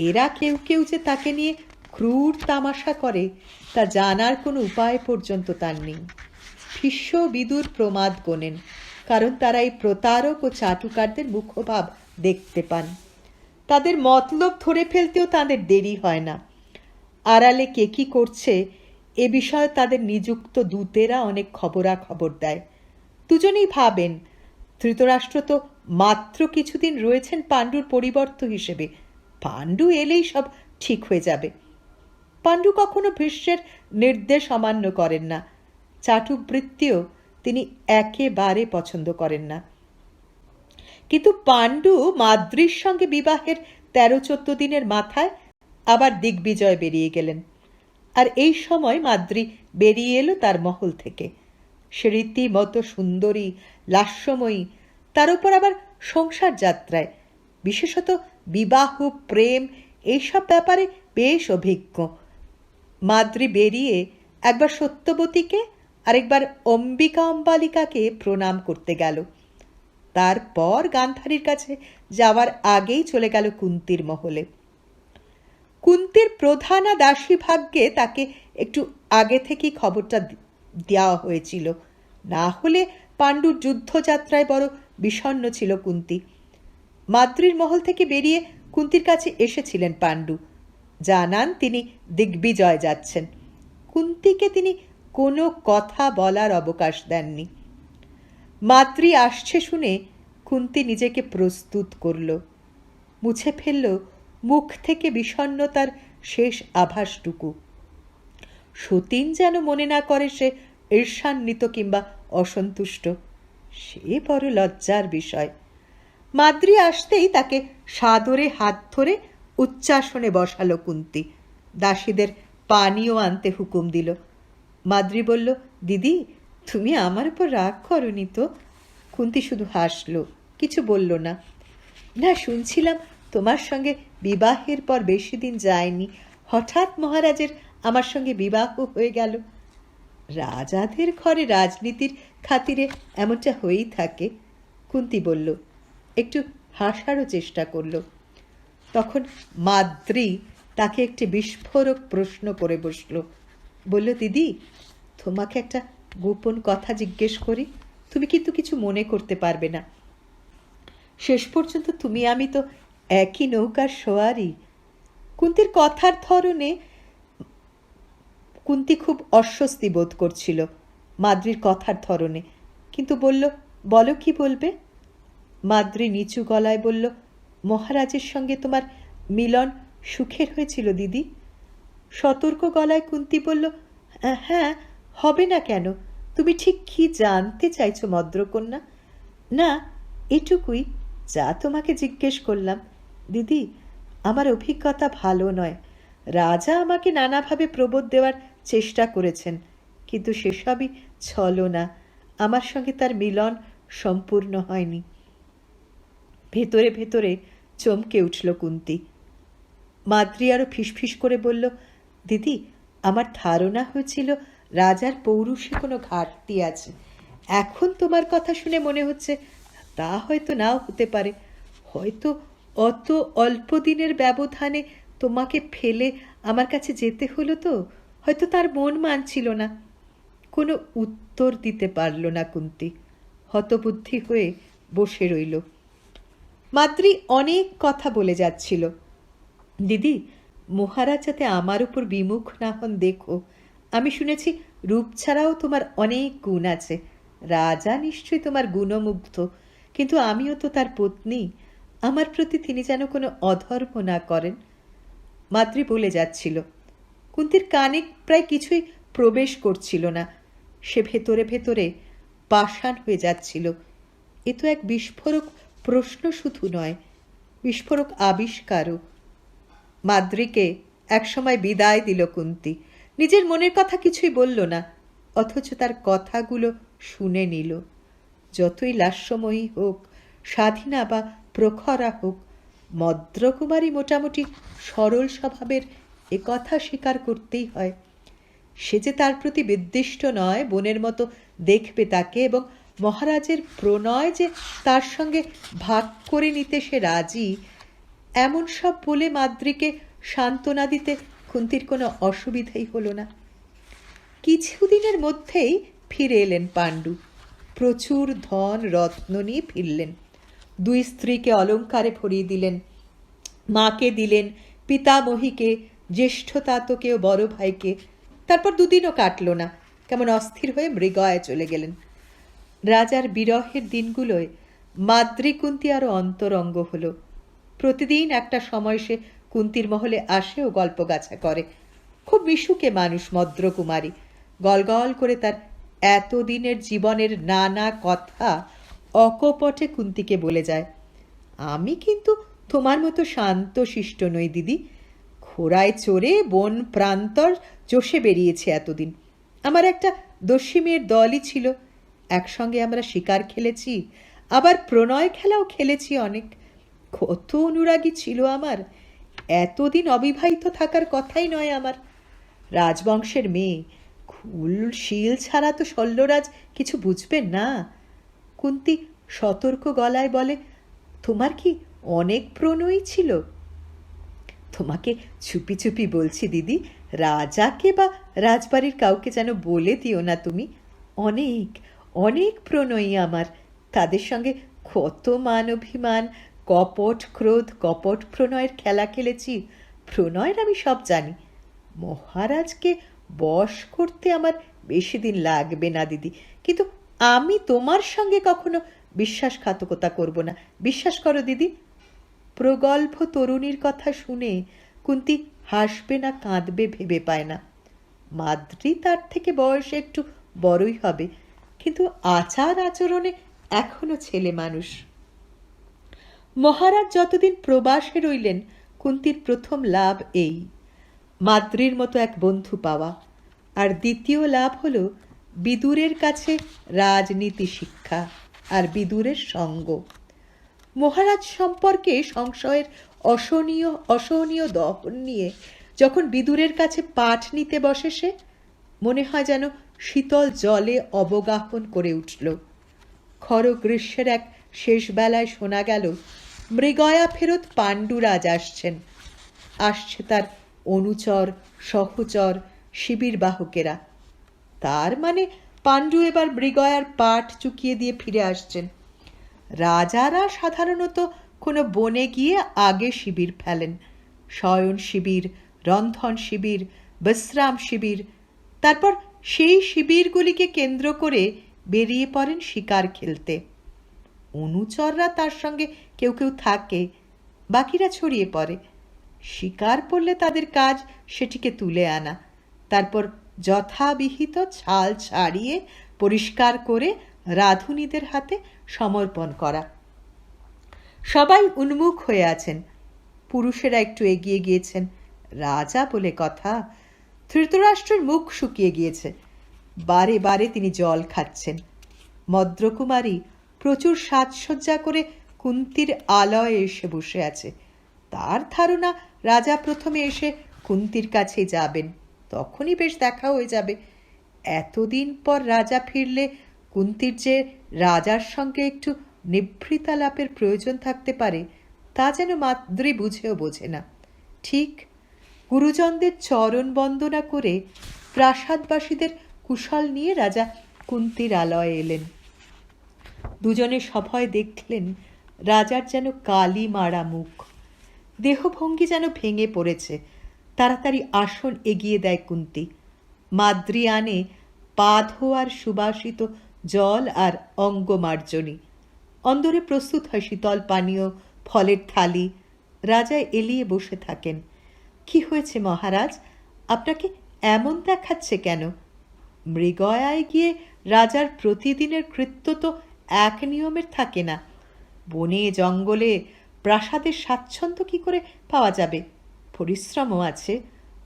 এরা কেউ কেউ যে তাকে নিয়ে ক্রূর তামাশা করে তা জানার কোনো উপায় পর্যন্ত তার নেই। ভীষ্ম বিদুর প্রমাদ গোনেন, কারণ তারা এই প্রতারক ও চাটুকারদের মুখভাব দেখতে পান। তাদের মতলব ধরে ফেলতেও তাদের দেরি হয় না। আড়ালে কে কী করছে এ বিষয়ে তাদের নিযুক্ত দূতেরা অনেক খবরাখবর দেয়। দুজনেই ভাবেন ধৃতরাষ্ট্র তো মাত্র কিছুদিন রয়েছেন পাণ্ডুর পরিবর্ত হিসেবে, পাণ্ডু এলেই সব ঠিক হয়ে যাবে। পাণ্ডু কখনো ভীষ্মের নির্দেশ অমান্য করেন না, চাটুবৃত্তিও তিনি একেবারে পছন্দ করেন না। কিন্তু পাণ্ডু মাদ্রির সঙ্গে বিবাহের 13-14 দিনের মাথায় আবার দিগ্বিজয় বেরিয়ে গেলেন। আর এই সময় মাদ্রি বেরিয়ে এলো তার মহল থেকে। সে রীতিমতো সুন্দরী, লাস্যময়ী, তার উপর আবার সংসার যাত্রায়, বিশেষত বিবাহ, প্রেম এইসব ব্যাপারে বেশ অভিজ্ঞ। মাদ্রি বেরিয়ে একবার সত্যবতীকে আরেকবার অম্বিকা অম্বালিকাকে প্রণাম করতে গেল। তারপর গান্ধারীর কাছে যাওয়ার আগেই চলে গেল কুন্তির মহলে। কুন্তির প্রধানা দাসী ভাগ্যে তাকে একটু আগে থেকেই খবরটা দেওয়া হয়েছিল, না হলে পাণ্ডুর যুদ্ধযাত্রায় বড় বিষণ্ণ ছিল কুন্তি। মাদ্রির মহল থেকে বেরিয়ে কুন্তির কাছে এসেছিলেন পাণ্ডু, জানান তিনি দিগ্বিজয় যাচ্ছেন। কুন্তিকে তিনি কোনো কথা বলার অবকাশ দেননি। মাদ্রি আসছে শুনে কুন্তি নিজেকে প্রস্তুত করল, মুছে ফেলল মুখ থেকে বিষণ্ণতার শেষ আভাসটুকু। সতীন যেন মনে না করে সে ঈর্ষান্বিত কিংবা অসন্তুষ্ট, সে বড় লজ্জার বিষয়। মাদ্রি আসতেই তাকে সাদরে হাত ধরে উচ্চাসনে বসালো কুন্তি, দাসীদের পানীয় আনতে হুকুম দিল। মাদ্রি বলল, দিদি তুমি আমার উপর রাগ করনি তো? কুন্তি শুধু হাসল, কিছু বলল না। না, শুনছিলাম তোমার সঙ্গে বিবাহের পর বেশি দিন যায়নি, হঠাৎ মহারাজের আমার সঙ্গে বিবাহ হয়ে গেল। রাজাদের ঘরে রাজনীতির খাতিরে এমনটা হয়েই থাকে, কুন্তি বলল, একটু হাসারও চেষ্টা করল। তখন মাদ্রি তাকে একটি বিস্ফোরক প্রশ্ন করে বসল, বলল, দিদি তোমাকে একটা গোপন কথা জিজ্ঞেস করি, তুমি কিন্তু কিছু মনে করতে পারবে না। শেষ পর্যন্ত তুমি আমি তো একই নৌকার সওয়ারি। কুন্তির কথার ধরনে কুন্তি খুব অস্বস্তি বোধ করছিল মাদ্রির কথার ধরনে, কিন্তু বলল, বলো কি বলবে। মাদ্রি নিচু গলায় বলল, মহারাজের সঙ্গে তোমার মিলন সুখের হয়েছিল দিদি। সতর্ক গলায় কুন্তি বলল, হ্যাঁ, হবে না কেন? তুমি ঠিক কি জানতে চাইছো মদ্রকন্যা? না, এটুকুই যা তোমাকে জিজ্ঞেস করলাম। দিদি আমার অভিজ্ঞতা ভালো নয়। রাজা আমাকে নানাভাবে প্রবোধ দেওয়ার চেষ্টা করেছেন, কিন্তু সেসবই ছলনা। আমার সঙ্গে তার মিলন সম্পূর্ণ হয়নি। ভেতরে ভেতরে চমকে উঠল কুন্তী। মাদ্রি আরো ফিসফিস করে বলল, দিদি, আমার ধারণা হয়েছিল রাজার পৌরুষে কোনো ঘাটতি আছে। এখন তোমার কথা শুনে মনে হচ্ছে তা হয়তো নাও হতে পারে। হয়তো অত অল্প দিনের ব্যবধানে তোমাকে ফেলে আমার কাছে যেতে হলো, তো হয়তো তার মন মানছিল না। কোনো উত্তর দিতে পারল না কুন্তী। হতবুদ্ধি হয়ে বসে রইল। মাদ্রি অনেক কথা বলে যাচ্ছিল। দিদি, মহারাজ যাতে আমার উপর বিমুখ না হন দেখো। আমি শুনেছি রূপ ছাড়াও তোমার অনেক গুণ আছে। রাজা নিশ্চয়ই তোমার গুণমুগ্ধ, কিন্তু আমিও তো তার পত্নী। আমার প্রতি তিনি যেন কোনো অধর্ম না করেন। মাদ্রি বলে যাচ্ছিল। কুন্তীর কানে প্রায় কিছুই প্রবেশ করছিল না। সে ভেতরে ভেতরে পাষাণ হয়ে যাচ্ছিল। এ তো এক বিস্ফোরক প্রশ্ন শুধু নয়, বিস্ফোরক আবিষ্কারও। মাদ্রিকে একসময় বিদায় দিল কুন্তী। নিজের মনের কথা কিছুই বলল না, অথচ তার কথাগুলো শুনে নিল। যতই লাস্যময়ী হোক, স্বাধীনা বা প্রখরা হোক, মদ্রকুমারী মোটামুটি সরল স্বভাবের, এ কথা স্বীকার করতেই হয়। সে যে তার প্রতি বিদ্বিষ্ট নয়, বোনের মতো দেখবে তাকে, এবং মহারাজের প্রণয় যে তার সঙ্গে ভাগ করে নিতে সে রাজি, এমন সব বলে মাদ্রিকে সান্ত্বনা দিতে কুন্তীর কোনো অসুবিধাই হলো না। কিছুদিনের মধ্যেই ফিরে এলেন পাণ্ডু। প্রচুর ধন রত্ন নিয়ে ফিরলেন। দুই স্ত্রীকে অলঙ্কারে ভরিয়ে দিলেন। মাকে দিলেন, পিতামহীকে, জ্যেষ্ঠ তাতকে ও বড় ভাইকে। তারপর দুদিনও কাটল না, কেমন অস্থির হয়ে মৃগয়ায় চলে গেলেন। রাজার বিরহের দিনগুলোয় মাদ্রি কুন্তী আরো অন্তরঙ্গ হলো। প্রতিদিন একটা সময় সে কুন্তীর মহলে আসে ও গল্পগাছা করে। খুব মিশুকে মানুষ মদ্রকুমারী। গলগল করে তার এতদিনের জীবনের নানা কথা অকপটে কুন্তীকে বলে যায়। আমি কিন্তু তোমার মতো শান্ত শিষ্ট নই দিদি। ঘোড়ায় চড়ে বন প্রান্তর চষে বেরিয়েছে এতদিন। আমার একটা দস্যি মেয়ের দলই ছিল। একসঙ্গে আমরা শিকার খেলেছি, আবার প্রণয় খেলাও খেলেছি অনেক। কত অনুরাগী ছিল আমার। এতদিন অবিবাহিত থাকার কথাই নয় আমার। রাজবংশের মেয়ে, কুল শীল ছাড়া তো শল্যরাজ কিছু বুঝবেন না। কুন্তী সতর্ক গলায় বলে, তোমার কি অনেক প্রণয়ী ছিল? তোমাকে চুপি চুপি বলছি দিদি, রাজাকে বা রাজবাড়ির কাউকে যেন বলে দিও না তুমি। অনেক অনেক প্রণয়ী আমার। তাদের সঙ্গে কত মান অভিমান, কপট ক্রোধ, কপট প্রণয়ের খেলা খেলেছি। প্রণয়ের আমি সব জানি। মহারাজকে বশ করতে আমার বেশি দিন লাগবে না দিদি, কিন্তু আমি তোমার সঙ্গে কখনো বিশ্বাসঘাতকতা করব না। বিশ্বাস করো দিদি। প্রগল্ভ তরুণীর কথা শুনে কুন্তী হাসবে না কাঁদবে ভেবে পায় না। মাদ্রি তার থেকে বয়সে একটু বড়ই হবে, কিন্তু আচার আচরণে এখনো ছেলে মানুষ। মহারাজ যতদিন প্রবাসে রইলেন, কুন্তীর প্রথম লাভ এই, মাদ্রির মতো এক বন্ধু পাওয়া। আর দ্বিতীয় লাভ হলো বিদুরের কাছে রাজনীতি শিক্ষা আর বিদুরের সঙ্গ। মহারাজ সম্পর্কে সংশয়ের অসহনীয় দহন নিয়ে যখন বিদুরের কাছে পাঠ নিতে বসে সে, মনে হয় যেন শীতল জলে অবগাহন করে উঠল। খর গ্রীষ্মের এক শেষ বেলায় শোনা গেল মৃগয়া ফেরত পাণ্ডুরাজ আসছেন। আসছে তার অনুচর, সহচর, শিবির বাহকেরা। তার মানে পাণ্ডু এবার মৃগয়ার পাঠ চুকিয়ে দিয়ে ফিরে আসছেন। রাজারা সাধারণত কোনো বনে গিয়ে আগে শিবির ফেলেন। শয়ন শিবির, রন্ধন শিবির, বিশ্রাম শিবির। তারপর সেই শিবিরগুলিকে কেন্দ্র করে বেরিয়ে পড়েন শিকার খেলতে। অনুচররা তার সঙ্গে কেউ কেউ থাকে, বাকিরা ছড়িয়ে পড়ে। শিকার পড়লে তাদের কাজ সেটিকে তুলে আনা, তারপর যথাবিহিত ছাল ছাড়িয়ে পরিষ্কার করে রাঁধুনিদের হাতে সমর্পণ করা। সবাই উন্মুখ হয়ে আছেন। পুরুষেরা একটু এগিয়ে গিয়েছেন। রাজা বলে কথা। ধৃতরাষ্ট্রের মুখ শুকিয়ে গিয়েছে, বারে বারে তিনি জল খাচ্ছেন। মদ্রকুমারী প্রচুর সাজসজ্জা করে কুন্তির আলয়ে এসে বসে আছে। তার ধারণা রাজা প্রথমে এসে কুন্তির কাছে যাবেন, তখনই বেশ দেখা হয়ে যাবে। এতদিন পর রাজা ফিরলে কুন্তির যে রাজার সঙ্গে একটু নিভৃতালাপের প্রয়োজন থাকতে পারে, তা যেন মাদ্রি বুঝেও বোঝে না। ঠিক গুরুজনদের চরণ বন্দনা করে প্রাসাদবাসীদের কুশল নিয়ে রাজা কুন্তির আলয়ে এলেন। দুজনে সভয়ে দেখলেন রাজার যেন কালি মারা মুখ, দেহভঙ্গি যেন ভেঙে পড়েছে। তাড়াতাড়ি আসন এগিয়ে দেয় কুন্তি। মাদ্রি আনে পা ধোয়ার সুবাসিত জল আর অঙ্গমার্জনী। অন্দরে প্রস্তুত হয় শীতল পানীয়, ফলের থালি। রাজা এলিয়ে বসে থাকেন। কি হয়েছে মহারাজ, আপনাকে এমন দেখাচ্ছে কেন? মৃগয়ায় গিয়ে রাজার প্রতিদিনের কৃত্য তো এক নিয়মের থাকে না। বনে জঙ্গলে প্রাসাদের স্বাচ্ছন্দ্য কি করে পাওয়া যাবে? পরিশ্রমও আছে।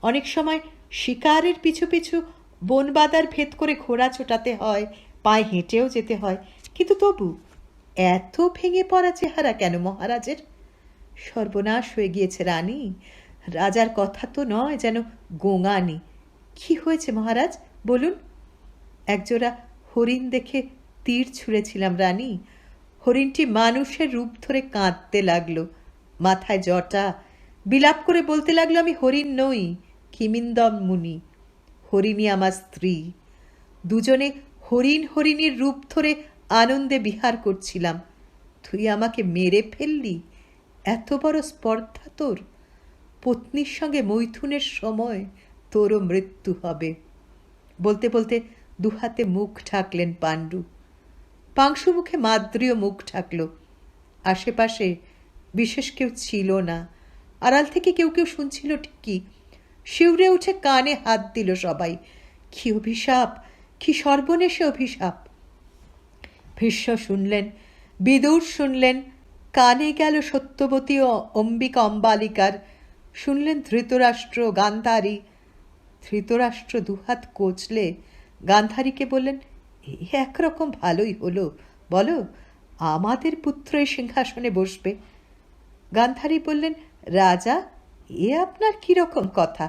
অনেক সময় শিকারের পিছু পিছু বনবাদার ভেদ করে ঘোড়া ছোটাতে হয়, পায়ে হেঁটেও যেতে হয়। কিন্তু তবু এত ভেঙে পড়া চেহারা কেন মহারাজের? সর্বনাশ হয়ে গিয়েছে রানী। রাজার কথা তো নয়, যেন গোঙানি। কি হয়েছে মহারাজ বলুন। একজোড়া হরিণ দেখে তীর ছুঁড়েছিলাম রানী। হরিণটি মানুষের রূপ ধরে কাঁদতে লাগলো, মাথায় জটা, বিলাপ করে বলতে লাগলো, আমি হরিণ নই, কিমিন্দম মুনি। হরিণী আমার স্ত্রী। দুজনে হরিণ হরিণীর রূপ ধরে আনন্দে বিহার করছিলাম। তুই আমাকে মেরে ফেললি? এত বড় স্পর্ধা তোর? পত্নীর সঙ্গে মৈথুনের সময় তোরও মৃত্যু হবে। বলতে বলতে দুহাতে মুখ ঢাকলেন পাণ্ডু। পাংশু মুখে মাদ্রিও মুখ ঢাকল। আশেপাশে বিশেষ কেউ ছিল না। আড়াল থেকে কেউ কেউ শুনছিল ঠিকই। শিউরে উঠে কানে হাত দিল সবাই। কি অভিশাপ, কি সর্বনেশে অভিশাপ! ভীষ্ম শুনলেন, বিদুর শুনলেন, কানে গেল সত্যবতী ও অম্বিকা অম্বালিকার। শুনলেন ধৃতরাষ্ট্র, গান্ধারী। ধৃতরাষ্ট্র দুহাত কোচলে গান্ধারীকে বললেন, এই একরকম ভালোই হলো, বলো আমাদের পুত্র এই সিংহাসনে বসবে। গান্ধারী বললেন, রাজা এ আপনার কিরকম কথা?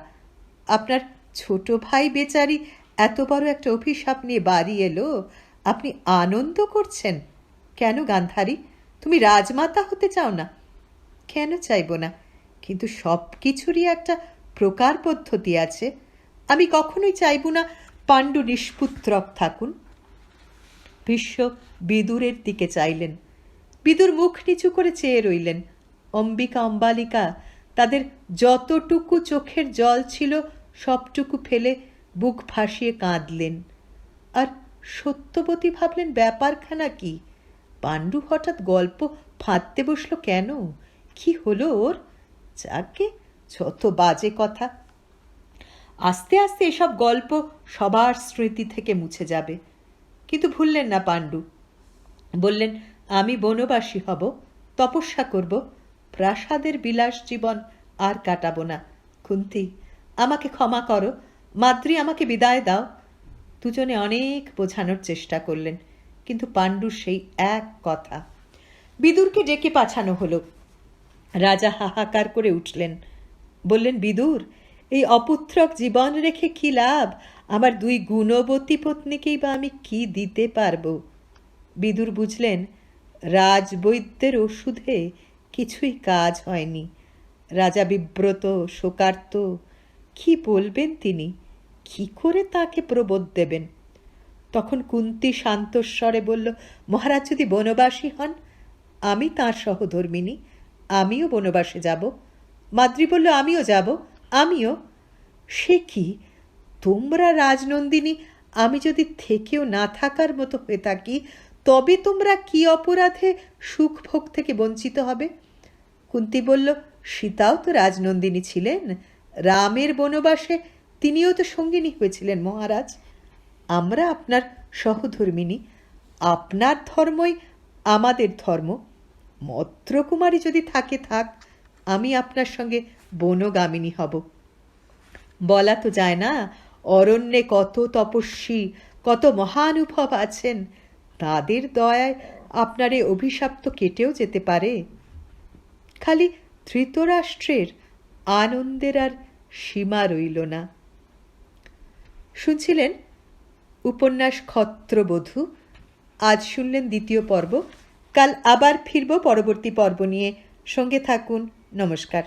আপনার ছোট ভাই বেচারি এত বড় একটা অভিশাপ নিয়ে বাড়ি এলো, আপনি আনন্দ করছেন কেন? গান্ধারী, তুমি রাজমাতা হতে চাও না? কেন চাইব না, কিন্তু সব কিছুরই একটা প্রকার পদ্ধতি আছে। আমি কখনোই চাইব না পাণ্ডু নিষ্পুত্রক থাকুন। ভীষ্ম বিদুরের দিকে চাইলেন। বিদুর মুখ নিচু করে চেয়ে রইলেন। অম্বিকা অম্বালিকা তাদের যতটুকু চোখের জল ছিল সবটুকু ফেলে বুক ভাসিয়ে কাঁদলেন। আর সত্যবতী ভাবলেন, ব্যাপারখানা কি? পাণ্ডু হঠাৎ গল্প ফাঁদতে বসল কেন? কি হলো ওর? যাকে যত বাজে কথা। আস্তে আস্তে এসব গল্প সবার স্মৃতি থেকে মুছে যাবে। কিন্তু ভুললেন না পাণ্ডু। বললেন, আমি বনবাসী হব, তপস্যা করব, প্রাসাদের বিলাস জীবন আর কাটাবো না। কুন্তি, আমাকে ক্ষমা করো, মাদ্রি আমাকে বিদায় দাও। দুজনে অনেক বোঝানোর চেষ্টা করলেন, কিন্তু পাণ্ডুর সেই এক কথা। বিদুরকে ডেকে পাঠানো হলো। রাজা হাহাকার করে উঠলেন, বললেন, বিদুর, এই অপুত্রক জীবন রেখে কি লাভ? আমার দুই গুণবতী পত্নীকেই বা আমি কি দিতে পারবো? বিদুর বুঝলেন রাজবৈদ্যের ওষুধে কিছুই কাজ হয়নি। রাজা বিব্রত, শোকার্ত। কি বলবেন তিনি? কি করে তাকে প্রবোধ দেবেন? তখন কুন্তি শান্তস্বরে বলল, মহারাজ যদি বনবাসী হন, আমি তাঁর সহধর্মিনী, আমিও বনবাসে যাব। মাদ্রি বলল, আমিও যাব, আমিও। সে কি, তোমরা রাজনন্দিনী আমি যদি থেকেও না থাকার মতো হয়ে থাকি, তবে তোমরা কি অপরাধে সুখ ভোগ থেকে বঞ্চিত হবে? কুন্তি বলল, সীতাও তো রাজনন্দিনী ছিলেন, রামের বনবাসে তিনিও তো সঙ্গিনী হয়েছিলেন মহারাজ। আমরা আপনার সহধর্মিনী, আপনার ধর্মই আমাদের ধর্ম। মদ্রকুমারী যদি থাকে থাক, আমি আপনার সঙ্গে বনগামিনী হব। বলা তো যায় না, অরণ্যে কত তপস্বী, কত মহানুভব আছেন, তাদের দয়ায় আপনার এ অভিশাপ তো কেটেও যেতে পারে। খালি ধৃতরাষ্ট্রের আনন্দের আর সীমা রইল না। শুনছিলেন উপন্যাস ক্ষত্রবধূ। আজ শুনলেন দ্বিতীয় পর্ব। কাল আবার ফিরব পরবর্তী পর্ব নিয়ে। সঙ্গে থাকুন। নমস্কার।